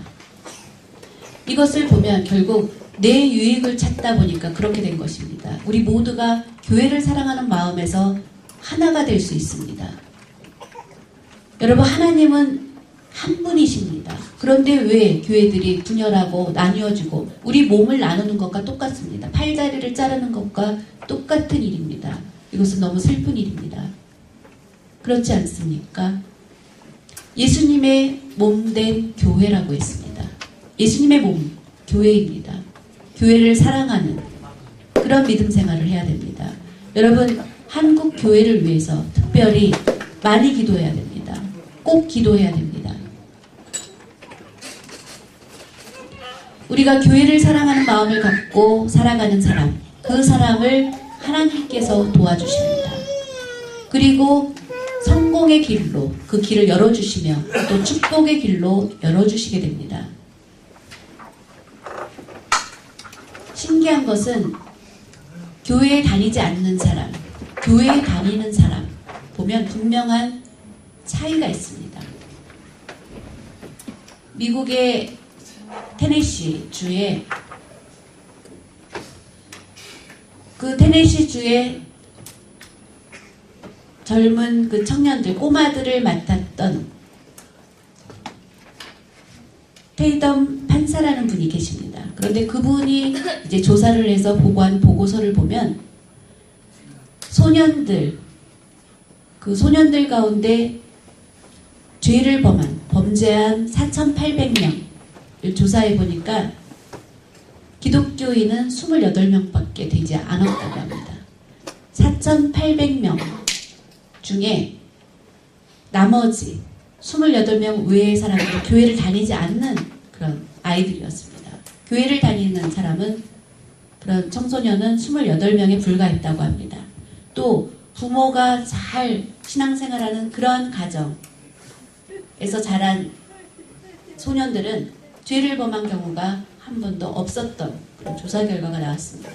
[SPEAKER 1] 이것을 보면 결국 내 유익을 찾다 보니까 그렇게 된 것입니다. 우리 모두가 교회를 사랑하는 마음에서 하나가 될 수 있습니다. 여러분, 하나님은 한 분이십니다. 그런데 왜 교회들이 분열하고 나뉘어지고 우리 몸을 나누는 것과 똑같습니다. 팔다리를 자르는 것과 똑같은 일입니다. 이것은 너무 슬픈 일입니다. 그렇지 않습니까? 예수님의 몸된 교회라고 했습니다. 예수님의 몸, 교회입니다. 교회를 사랑하는 그런 믿음 생활을 해야 됩니다. 여러분, 한국 교회를 위해서 특별히 많이 기도해야 됩니다. 꼭 기도해야 됩니다. 우리가 교회를 사랑하는 마음을 갖고 살아가는 사람, 그 사람을 하나님께서 도와주십니다. 그리고 성공의 길로 그 길을 열어주시며 또 축복의 길로 열어주시게 됩니다. 신기한 것은 교회에 다니지 않는 사람, 교회에 다니는 사람 보면 분명한 차이가 있습니다. 미국의 테네시 주에 젊은 그 청년들, 꼬마들을 맡았던 테이덤 판사라는 분이 계십니다. 그런데 그분이 이제 조사를 해서 보고한 보고서를 보면 그 소년들 가운데 죄를 범죄한 4,800명을 조사해 보니까 기독교인은 28명밖에 되지 않았다고 합니다. 4,800명 중에 나머지 28명 외의 사람들은 교회를 다니지 않는 그런 아이들이었습니다. 교회를 다니는 사람은, 그런 청소년은 28명에 불과했다고 합니다. 또 부모가 잘 신앙생활하는 그런 가정에서 자란 소년들은 죄를 범한 경우가 한 번도 없었던 그런 조사 결과가 나왔습니다.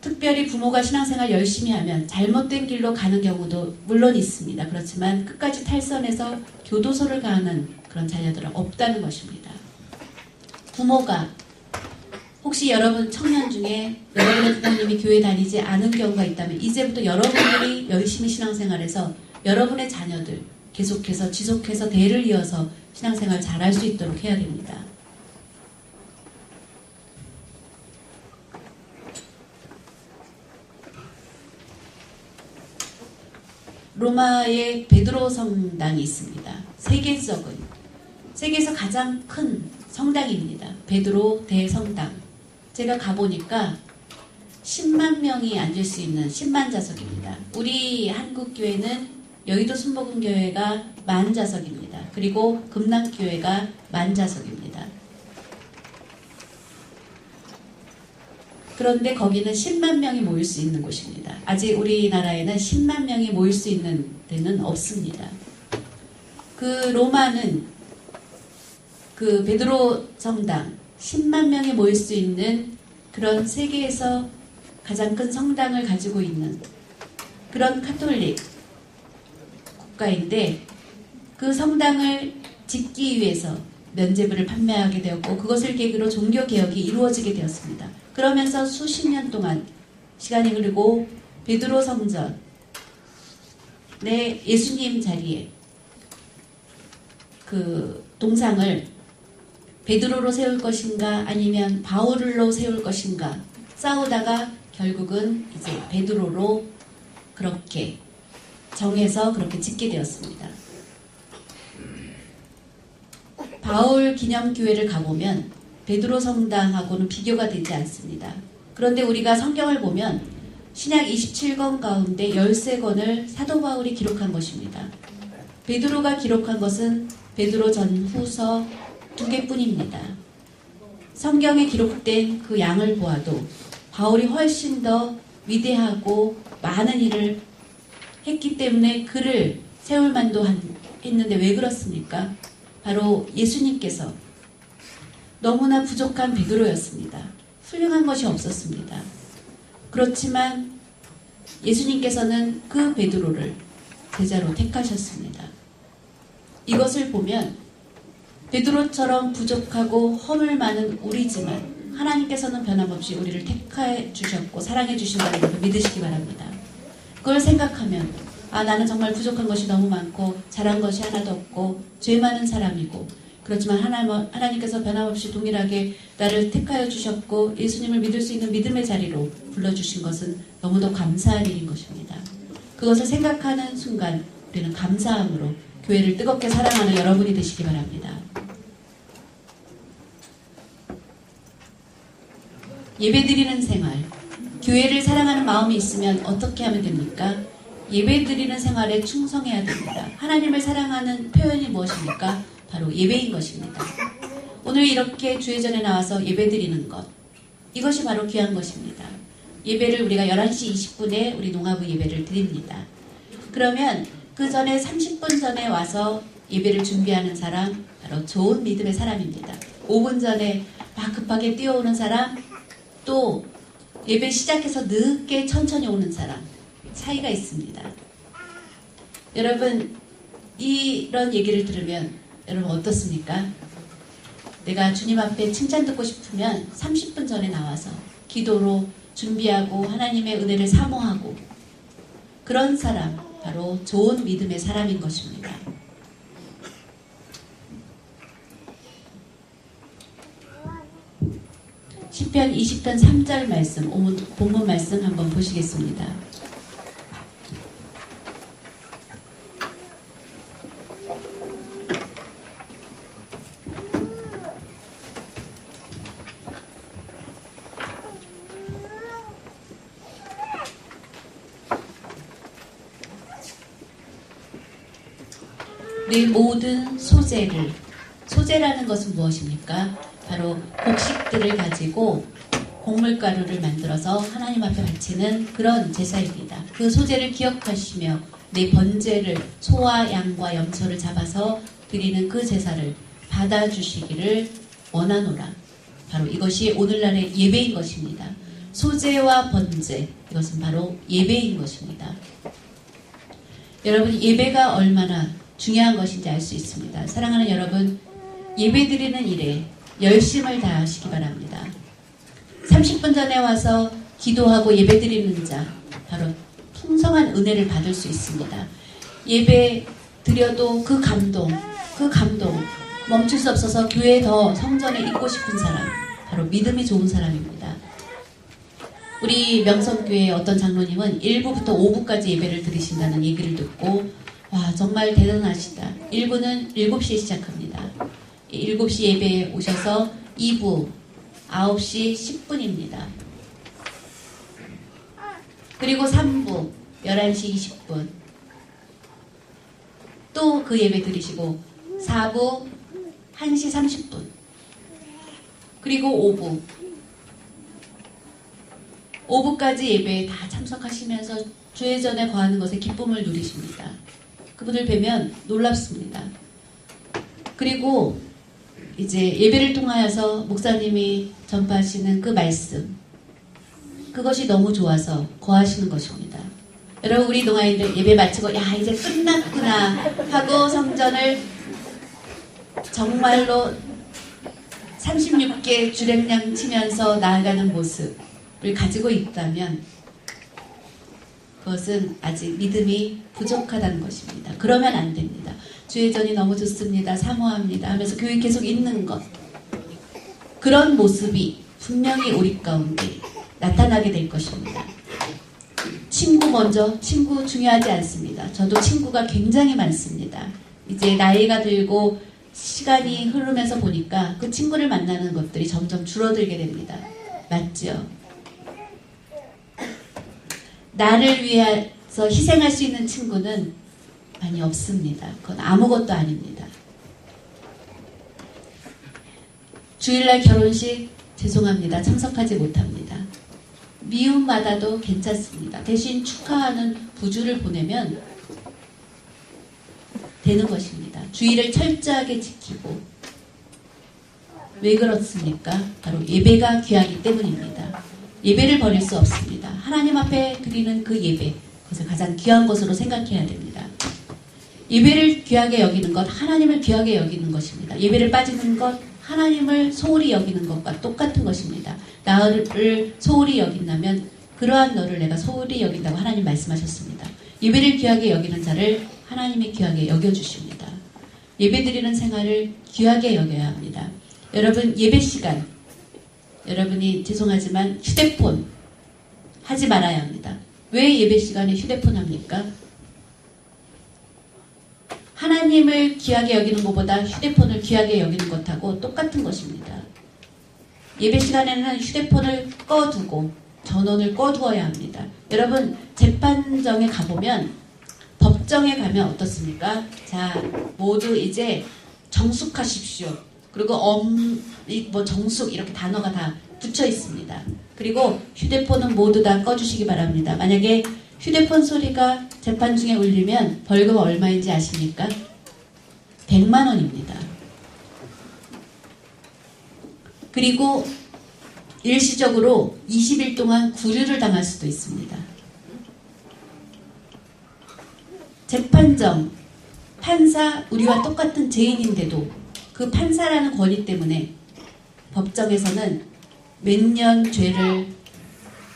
[SPEAKER 1] 특별히 부모가 신앙생활 열심히 하면 잘못된 길로 가는 경우도 물론 있습니다. 그렇지만 끝까지 탈선해서 교도소를 가는 그런 자녀들은 없다는 것입니다. 부모가, 혹시 여러분 청년 중에 여러분의 부모님이 교회 다니지 않은 경우가 있다면 이제부터 여러분들이 열심히 신앙생활해서 여러분의 자녀들 계속해서 지속해서 대를 이어서 신앙생활 잘할 수 있도록 해야 됩니다. 로마에 베드로 성당이 있습니다. 세계에서 가장 큰 성당입니다. 베드로 대성당. 제가 가보니까 10만 명이 앉을 수 있는 10만 좌석입니다. 우리 한국교회는 여의도 순복음교회가 10,000좌석입니다. 그리고 금남교회가 10,000좌석입니다. 그런데 거기는 10만 명이 모일 수 있는 곳입니다. 아직 우리나라에는 10만 명이 모일 수 있는 데는 없습니다. 그 로마는 그 베드로 성당 10만 명이 모일 수 있는 그런 세계에서 가장 큰 성당을 가지고 있는 그런 가톨릭 국가인데, 그 성당을 짓기 위해서 면죄부를 판매하게 되었고 그것을 계기로 종교개혁이 이루어지게 되었습니다. 그러면서 수십 년 동안 시간이 흐르고 베드로 성전의 예수님 자리에 그 동상을 베드로로 세울 것인가 아니면 바울로 세울 것인가 싸우다가 결국은 이제 베드로로 그렇게 정해서 그렇게 짓게 되었습니다. 바울 기념교회를 가보면 베드로 성당하고는 비교가 되지 않습니다. 그런데 우리가 성경을 보면 신약 27권 가운데 13권을 사도 바울이 기록한 것입니다. 베드로가 기록한 것은 베드로 전후서 2개뿐입니다. 성경에 기록된 그 양을 보아도 바울이 훨씬 더 위대하고 많은 일을 했기 때문에 그를 세월만도 했는데 왜 그렇습니까? 바로 예수님께서 너무나 부족한 베드로였습니다. 훌륭한 것이 없었습니다. 그렇지만 예수님께서는 그 베드로를 제자로 택하셨습니다. 이것을 보면 베드로처럼 부족하고 허물 많은 우리지만 하나님께서는 변함없이 우리를 택해 주셨고 사랑해 주신다는 것을 믿으시기 바랍니다. 그걸 생각하면 나는 정말 부족한 것이 너무 많고 잘한 것이 하나도 없고 죄 많은 사람이고 그렇지만 하나님께서 변함없이 동일하게 나를 택하여 주셨고 예수님을 믿을 수 있는 믿음의 자리로 불러주신 것은 너무도 감사한 일인 것입니다. 그것을 생각하는 순간 우리는 감사함으로 교회를 뜨겁게 사랑하는 여러분이 되시기 바랍니다. 예배드리는 생활, 교회를 사랑하는 마음이 있으면 어떻게 하면 됩니까? 예배드리는 생활에 충성해야 됩니다. 하나님을 사랑하는 표현이 무엇입니까? 바로 예배인 것입니다. 오늘 이렇게 주회전에 나와서 예배드리는 것, 이것이 바로 귀한 것입니다. 예배를 우리가 11시 20분에 우리 농아부 예배를 드립니다. 그러면 그 전에 30분 전에 와서 예배를 준비하는 사람, 바로 좋은 믿음의 사람입니다. 5분 전에 막 급하게 뛰어오는 사람, 또 예배 시작해서 늦게 천천히 오는 사람, 차이가 있습니다. 여러분, 이런 얘기를 들으면 여러분 어떻습니까? 내가 주님 앞에 칭찬 듣고 싶으면 30분 전에 나와서 기도로 준비하고 하나님의 은혜를 사모하고 그런 사람, 바로 좋은 믿음의 사람인 것입니다. 시편 20편 3절 말씀, 본문 말씀 한번 보시겠습니다. 내 모든 소재라는 것은 무엇입니까? 바로 곡식들을 가지고 곡물가루를 만들어서 하나님 앞에 바치는 그런 제사입니다. 그 소재를 기억하시며 내 번제를 소와 양과 염소를 잡아서 드리는 그 제사를 받아주시기를 원하노라. 바로 이것이 오늘날의 예배인 것입니다. 소재와 번제, 이것은 바로 예배인 것입니다. 여러분, 예배가 얼마나 중요한 것인지 알 수 있습니다. 사랑하는 여러분, 예배드리는 일에 열심을 다하시기 바랍니다. 30분 전에 와서 기도하고 예배드리는 자, 바로 풍성한 은혜를 받을 수 있습니다. 예배 드려도 그 감동 멈출 수 없어서 교회에 더 성전에 있고 싶은 사람, 바로 믿음이 좋은 사람입니다. 우리 명성교회 어떤 장로님은 1부부터 5부까지 예배를 드리신다는 얘기를 듣고 와, 정말 대단하시다. 1부는 7시에 시작합니다. 7시 예배에 오셔서 2부 9시 10분입니다. 그리고 3부 11시 20분 또 그 예배 드리시고 4부 1시 30분 그리고 5부까지 예배에 다 참석하시면서 주회전에 거하는 것에 기쁨을 누리십니다. 그분을 뵈면 놀랍습니다. 그리고 이제 예배를 통하여서 목사님이 전파하시는 그 말씀, 그것이 너무 좋아서 거하시는 것입니다. 여러분, 우리 동아인들 예배 마치고 야 이제 끝났구나 하고 성전을 정말로 36개 주랭랑 치면서 나아가는 모습을 가지고 있다면 그것은 아직 믿음이 부족하다는 것입니다. 그러면 안 됩니다. 주회전이 너무 좋습니다. 사모합니다 하면서 교회 계속 있는 것, 그런 모습이 분명히 우리 가운데 나타나게 될 것입니다. 친구 중요하지 않습니다. 저도 친구가 굉장히 많습니다. 이제 나이가 들고 시간이 흐르면서 보니까 그 친구를 만나는 것들이 점점 줄어들게 됩니다. 맞죠? 나를 위해서 희생할 수 있는 친구는 많이 없습니다. 그건 아무것도 아닙니다. 주일날 결혼식 죄송합니다. 참석하지 못합니다. 미움받아도 괜찮습니다. 대신 축하하는 부주를 보내면 되는 것입니다. 주의를 철저하게 지키고. 왜 그렇습니까? 바로 예배가 귀하기 때문입니다. 예배를 버릴 수 없습니다. 하나님 앞에 드리는 그 예배, 그것을 가장 귀한 것으로 생각해야 됩니다. 예배를 귀하게 여기는 것, 하나님을 귀하게 여기는 것입니다. 예배를 빠지는 것, 하나님을 소홀히 여기는 것과 똑같은 것입니다. 나를 소홀히 여긴다면 그러한 너를 내가 소홀히 여긴다고 하나님 말씀하셨습니다. 예배를 귀하게 여기는 자를 하나님이 귀하게 여겨주십니다. 예배드리는 생활을 귀하게 여겨야 합니다. 여러분, 예배 시간, 여러분이 죄송하지만 휴대폰 하지 말아야 합니다. 왜 예배 시간에 휴대폰 합니까? 하나님을 귀하게 여기는 것보다 휴대폰을 귀하게 여기는 것하고 똑같은 것입니다. 예배 시간에는 휴대폰을 꺼두고 전원을 꺼두어야 합니다. 여러분, 재판정에 가보면, 법정에 가면 어떻습니까? 자, 모두 이제 정숙하십시오. 그리고 정숙 이렇게 단어가 다 붙여 있습니다. 그리고 휴대폰은 모두 다 꺼주시기 바랍니다. 만약에 휴대폰 소리가 재판 중에 울리면 벌금 얼마인지 아십니까? 100만 원입니다. 그리고 일시적으로 20일 동안 구류를 당할 수도 있습니다. 재판정, 판사, 우리와 똑같은 죄인인데도 그 판사라는 권위 때문에 법정에서는 몇 년 죄를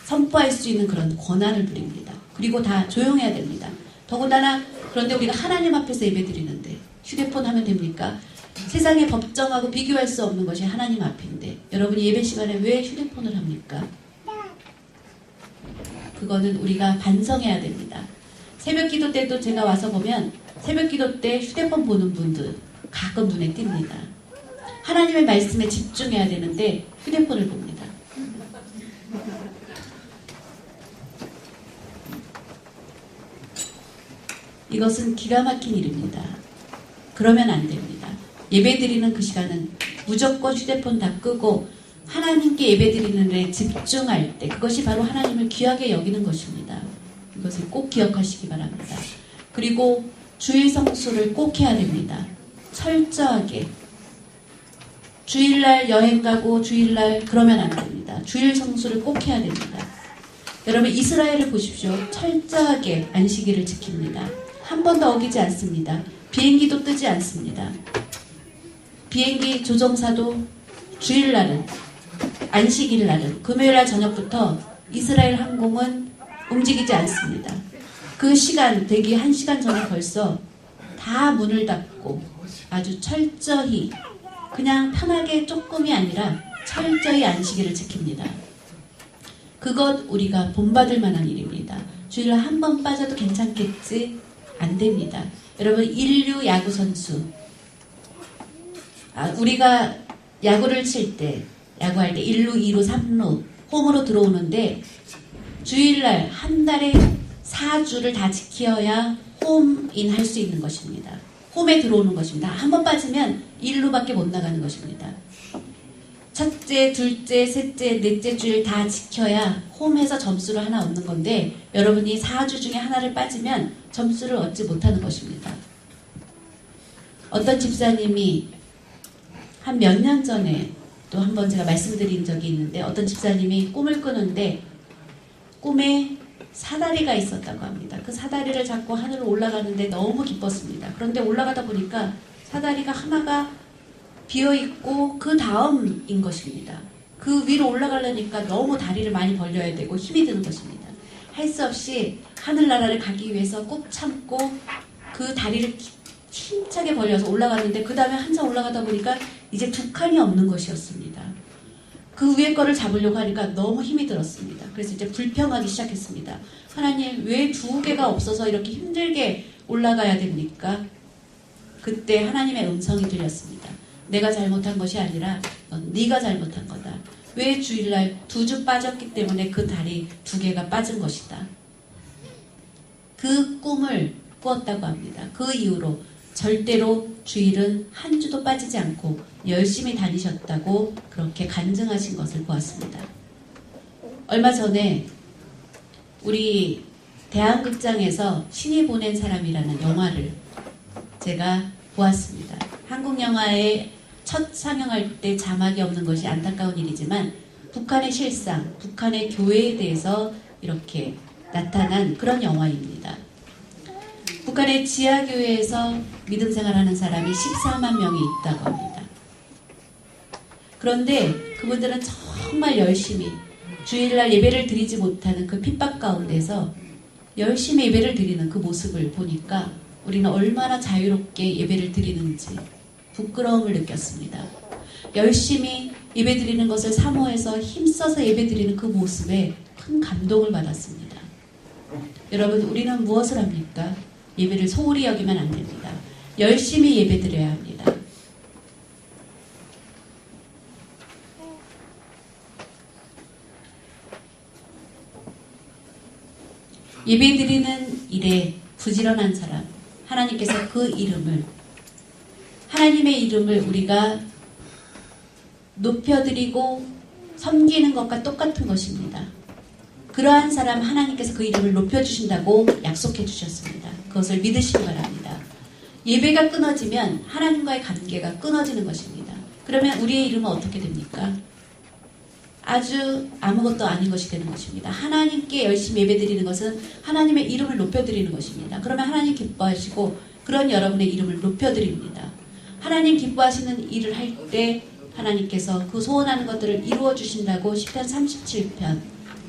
[SPEAKER 1] 선포할 수 있는 그런 권한을 부립니다. 그리고 다 조용해야 됩니다. 더군다나 그런데 우리가 하나님 앞에서 예배드리는데 휴대폰 하면 됩니까? 세상의 법정하고 비교할 수 없는 것이 하나님 앞인데 여러분이 예배 시간에 왜 휴대폰을 합니까? 그거는 우리가 반성해야 됩니다. 새벽 기도 때도 제가 와서 보면 새벽 기도 때 휴대폰 보는 분들 가끔 눈에 띕니다. 하나님의 말씀에 집중해야 되는데 휴대폰을 봅니다. 이것은 기가 막힌 일입니다. 그러면 안 됩니다. 예배드리는 그 시간은 무조건 휴대폰 다 끄고 하나님께 예배드리는 데 집중할 때 그것이 바로 하나님을 귀하게 여기는 것입니다. 이것을 꼭 기억하시기 바랍니다. 그리고 주일 성수를 꼭 해야 됩니다. 철저하게. 주일날 여행 가고 주일날 그러면 안 됩니다. 주일 성수를 꼭 해야 됩니다. 여러분, 이스라엘을 보십시오. 철저하게 안식일을 지킵니다. 한 번도 어기지 않습니다. 비행기도 뜨지 않습니다. 비행기 조종사도 주일날은, 안식일날은, 금요일날 저녁부터 이스라엘 항공은 움직이지 않습니다. 그 시간, 대기 1시간 전에 벌써 다 문을 닫고 아주 철저히, 그냥 편하게 조금이 아니라 철저히 안식일을 지킵니다. 그것 우리가 본받을 만한 일입니다. 주일날 한 번 빠져도 괜찮겠지? 안 됩니다. 여러분, 인류 야구 선수, 우리가 야구를 칠 때, 야구할 때 1루, 2루, 3루 홈으로 들어오는데 주일날 한 달에 4주를 다 지켜야 홈인 할 수 있는 것입니다. 홈에 들어오는 것입니다. 한 번 빠지면 1루밖에 못 나가는 것입니다. 첫째, 둘째, 셋째, 넷째 주일 다 지켜야 홈에서 점수를 하나 얻는 건데 여러분이 4주 중에 하나를 빠지면 점수를 얻지 못하는 것입니다. 어떤 집사님이 한 몇 년 전에 또 한 번 제가 말씀드린 적이 있는데 어떤 집사님이 꿈을 꾸는데 꿈에 사다리가 있었다고 합니다. 그 사다리를 잡고 하늘로 올라가는데 너무 기뻤습니다. 그런데 올라가다 보니까 사다리가 하나가 비어있고 그 다음인 것입니다. 그 위로 올라가려니까 너무 다리를 많이 벌려야 되고 힘이 드는 것입니다. 할 수 없이 하늘나라를 가기 위해서 꾹 참고 그 다리를 힘차게 벌려서 올라갔는데 그 다음에 한참 올라가다 보니까 이제 두 칸이 없는 것이었습니다. 그 위에 거를 잡으려고 하니까 너무 힘이 들었습니다. 그래서 이제 불평하기 시작했습니다. 하나님, 왜 두 개가 없어서 이렇게 힘들게 올라가야 됩니까? 그때 하나님의 음성이 들렸습니다. 내가 잘못한 것이 아니라 넌 네가 잘못한 거다. 왜 주일날 2주 빠졌기 때문에 그 다리 2개가 빠진 것이다. 그 꿈을 꾸었다고 합니다. 그 이후로 절대로 주일은 한 주도 빠지지 않고 열심히 다니셨다고 그렇게 간증하신 것을 보았습니다. 얼마 전에 우리 대한극장에서 신이 보낸 사람이라는 영화를 제가 보았습니다. 한국 영화의 첫 상영할 때 자막이 없는 것이 안타까운 일이지만 북한의 실상, 북한의 교회에 대해서 이렇게 나타난 그런 영화입니다. 북한의 지하교회에서 믿음 생활하는 사람이 14만 명이 있다고 합니다. 그런데 그분들은 정말 열심히 주일날 예배를 드리지 못하는 그 핍박 가운데서 열심히 예배를 드리는 그 모습을 보니까 우리는 얼마나 자유롭게 예배를 드리는지 부끄러움을 느꼈습니다. 열심히 예배 드리는 것을 사모해서 힘써서 예배 드리는 그 모습에 큰 감동을 받았습니다. 여러분, 우리는 무엇을 합니까? 예배를 소홀히 여기면 안 됩니다. 열심히 예배 드려야 합니다. 예배 드리는 일에 부지런한 사람, 하나님께서 그 이름을, 하나님의 이름을 우리가 높여드리고 섬기는 것과 똑같은 것입니다. 그러한 사람 하나님께서 그 이름을 높여주신다고 약속해 주셨습니다. 그것을 믿으시기 바랍니다. 예배가 끊어지면 하나님과의 관계가 끊어지는 것입니다. 그러면 우리의 이름은 어떻게 됩니까? 아주 아무것도 아닌 것이 되는 것입니다. 하나님께 열심히 예배드리는 것은 하나님의 이름을 높여드리는 것입니다. 그러면 하나님 기뻐하시고 그런 여러분의 이름을 높여드립니다. 하나님 기뻐하시는 일을 할 때 하나님께서 그 소원하는 것들을 이루어 주신다고 시편 37편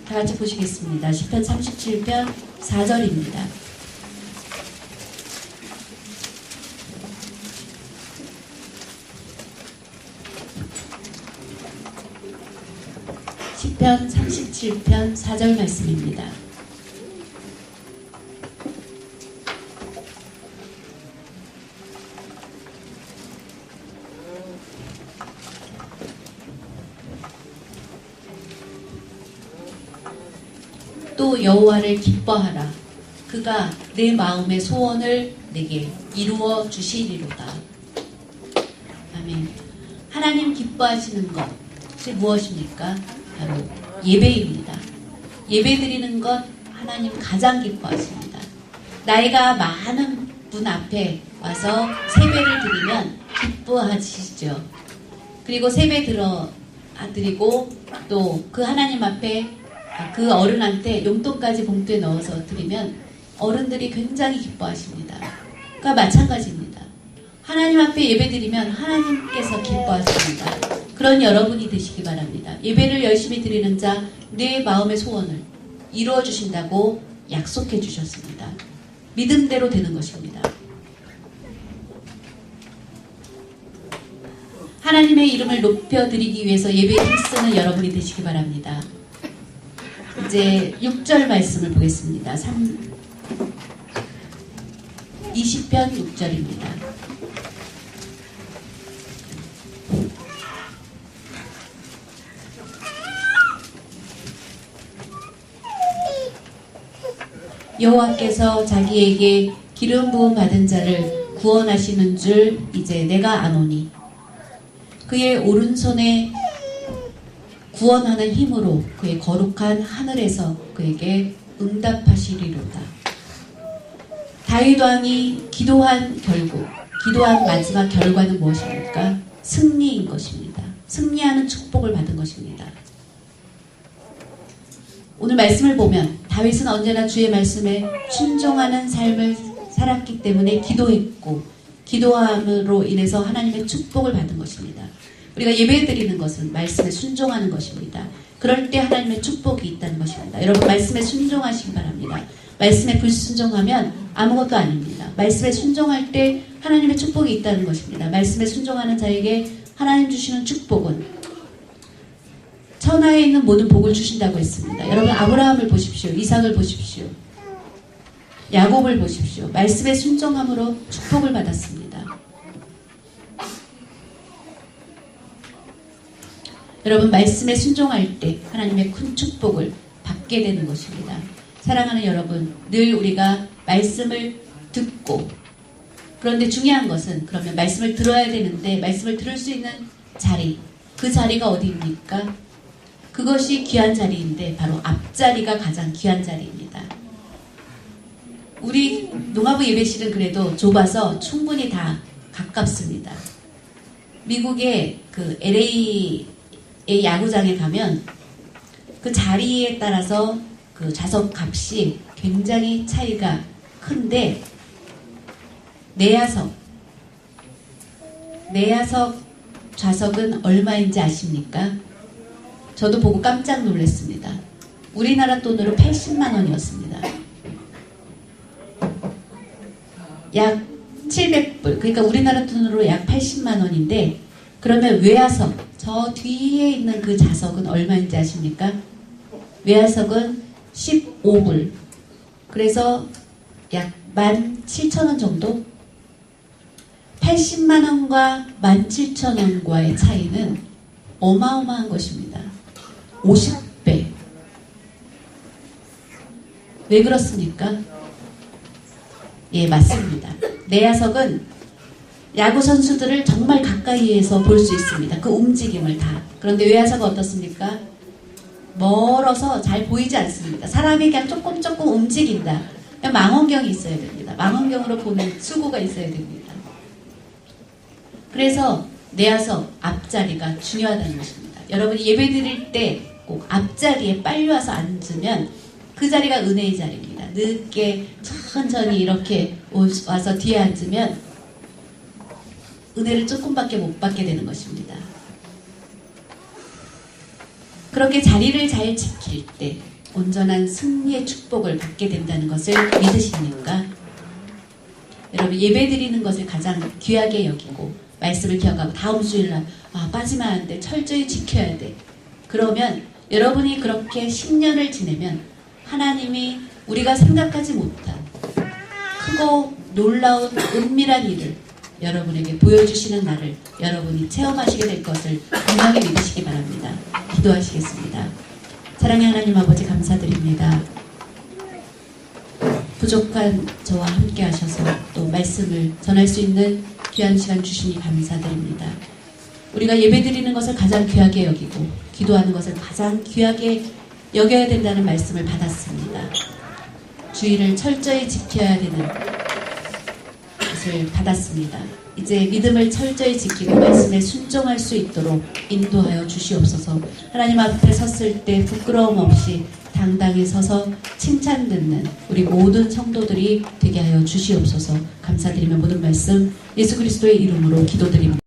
[SPEAKER 1] 다 같이 보시겠습니다. 시편 37편 4절입니다. 시편 37편 4절 말씀입니다. 또 여호와를 기뻐하라. 그가 내 마음의 소원을 내게 이루어 주시리로다. 아멘. 하나님 기뻐하시는 것이 무엇입니까? 바로 예배입니다. 예배 드리는 것 하나님 가장 기뻐하십니다. 나이가 많은 분 앞에 와서 세배를 드리면 기뻐하시죠. 그리고 세배 드리고 또 그 하나님 앞에 그 어른한테 용돈까지 봉투에 넣어서 드리면 어른들이 굉장히 기뻐하십니다. 그러니까 마찬가지입니다. 하나님 앞에 예배 드리면 하나님께서 기뻐하십니다. 그런 여러분이 되시기 바랍니다. 예배를 열심히 드리는 자, 내 마음의 소원을 이루어 주신다고 약속해 주셨습니다. 믿음대로 되는 것입니다. 하나님의 이름을 높여드리기 위해서 예배에 힘쓰는 여러분이 되시기 바랍니다. 이제 6절 말씀을 보겠습니다. 20편 6절입니다. 여호와께서 자기에게 기름 부음 받은 자를 구원하시는 줄 이제 내가 아노니 그의 오른손에 구원하는 힘으로 그의 거룩한 하늘에서 그에게 응답하시리로다. 다윗 왕이 기도한 마지막 결과는 무엇입니까? 승리인 것입니다. 승리하는 축복을 받은 것입니다. 오늘 말씀을 보면 다윗은 언제나 주의 말씀에 순종하는 삶을 살았기 때문에 기도했고 기도함으로 인해서 하나님의 축복을 받은 것입니다. 우리가 예배드리는 것은 말씀에 순종하는 것입니다. 그럴 때 하나님의 축복이 있다는 것입니다. 여러분 말씀에 순종하시기 바랍니다. 말씀에 불순종하면 아무것도 아닙니다. 말씀에 순종할 때 하나님의 축복이 있다는 것입니다. 말씀에 순종하는 자에게 하나님 주시는 축복은 천하에 있는 모든 복을 주신다고 했습니다. 여러분 아브라함을 보십시오. 이삭을 보십시오. 야곱을 보십시오. 말씀에 순종함으로 축복을 받았습니다. 여러분 말씀에 순종할 때 하나님의 큰 축복을 받게 되는 것입니다. 사랑하는 여러분, 늘 우리가 말씀을 듣고 그런데 중요한 것은 그러면 말씀을 들어야 되는데 말씀을 들을 수 있는 자리, 그 자리가 어디입니까? 그것이 귀한 자리인데 바로 앞자리가 가장 귀한 자리입니다. 우리 농아부 예배실은 그래도 좁아서 충분히 다 가깝습니다. 미국의 그 LA의 야구장에 가면 그 자리에 따라서 그 좌석 값이 굉장히 차이가 큰데 내야석 좌석은 얼마인지 아십니까? 저도 보고 깜짝 놀랐습니다. 우리나라 돈으로 80만 원이었습니다. 약 700불, 그러니까 우리나라 돈으로 약 80만 원인데 그러면 외야석, 저 뒤에 있는 그 좌석은 얼마인지 아십니까? 외야석은 15불. 그래서 약 17,000원 정도? 80만 원과 17,000원과의 차이는 어마어마한 것입니다. 50배. 왜 그렇습니까? 예, 맞습니다. 내야석은 야구 선수들을 정말 가까이에서 볼 수 있습니다. 그 움직임을 다. 그런데 외야석은 어떻습니까? 멀어서 잘 보이지 않습니다. 사람이 그냥 조금 움직인다. 그냥 망원경이 있어야 됩니다. 망원경으로 보는 수고가 있어야 됩니다. 그래서 내야석 앞자리가 중요하다는 것입니다. 여러분이 예배 드릴 때 꼭 앞자리에 빨리 와서 앉으면 그 자리가 은혜의 자리입니다. 늦게 천천히 이렇게 와서 뒤에 앉으면 은혜를 조금밖에 못 받게 되는 것입니다. 그렇게 자리를 잘 지킬 때 온전한 승리의 축복을 받게 된다는 것을 믿으십니까? 여러분 예배 드리는 것을 가장 귀하게 여기고 말씀을 기억하고 다음 주일날 빠지면 안 돼. 철저히 지켜야 돼. 그러면 여러분이 그렇게 10년을 지내면 하나님이 우리가 생각하지 못한 크고 놀라운 은밀한 일을 여러분에게 보여주시는 날을 여러분이 체험하시게 될 것을 분명히 믿으시기 바랍니다. 기도하시겠습니다. 사랑의 하나님 아버지 감사드립니다. 부족한 저와 함께 하셔서 또 말씀을 전할 수 있는 귀한 시간 주시니 감사드립니다. 우리가 예배드리는 것을 가장 귀하게 여기고 기도하는 것을 가장 귀하게 여겨야 된다는 말씀을 받았습니다. 주의를 철저히 지켜야 되는 것을 받았습니다. 이제 믿음을 철저히 지키고 말씀에 순종할 수 있도록 인도하여 주시옵소서. 하나님 앞에 섰을 때 부끄러움 없이 당당히 서서 칭찬 듣는 우리 모든 성도들이 되게 하여 주시옵소서. 감사드리며 모든 말씀 예수 그리스도의 이름으로 기도드립니다.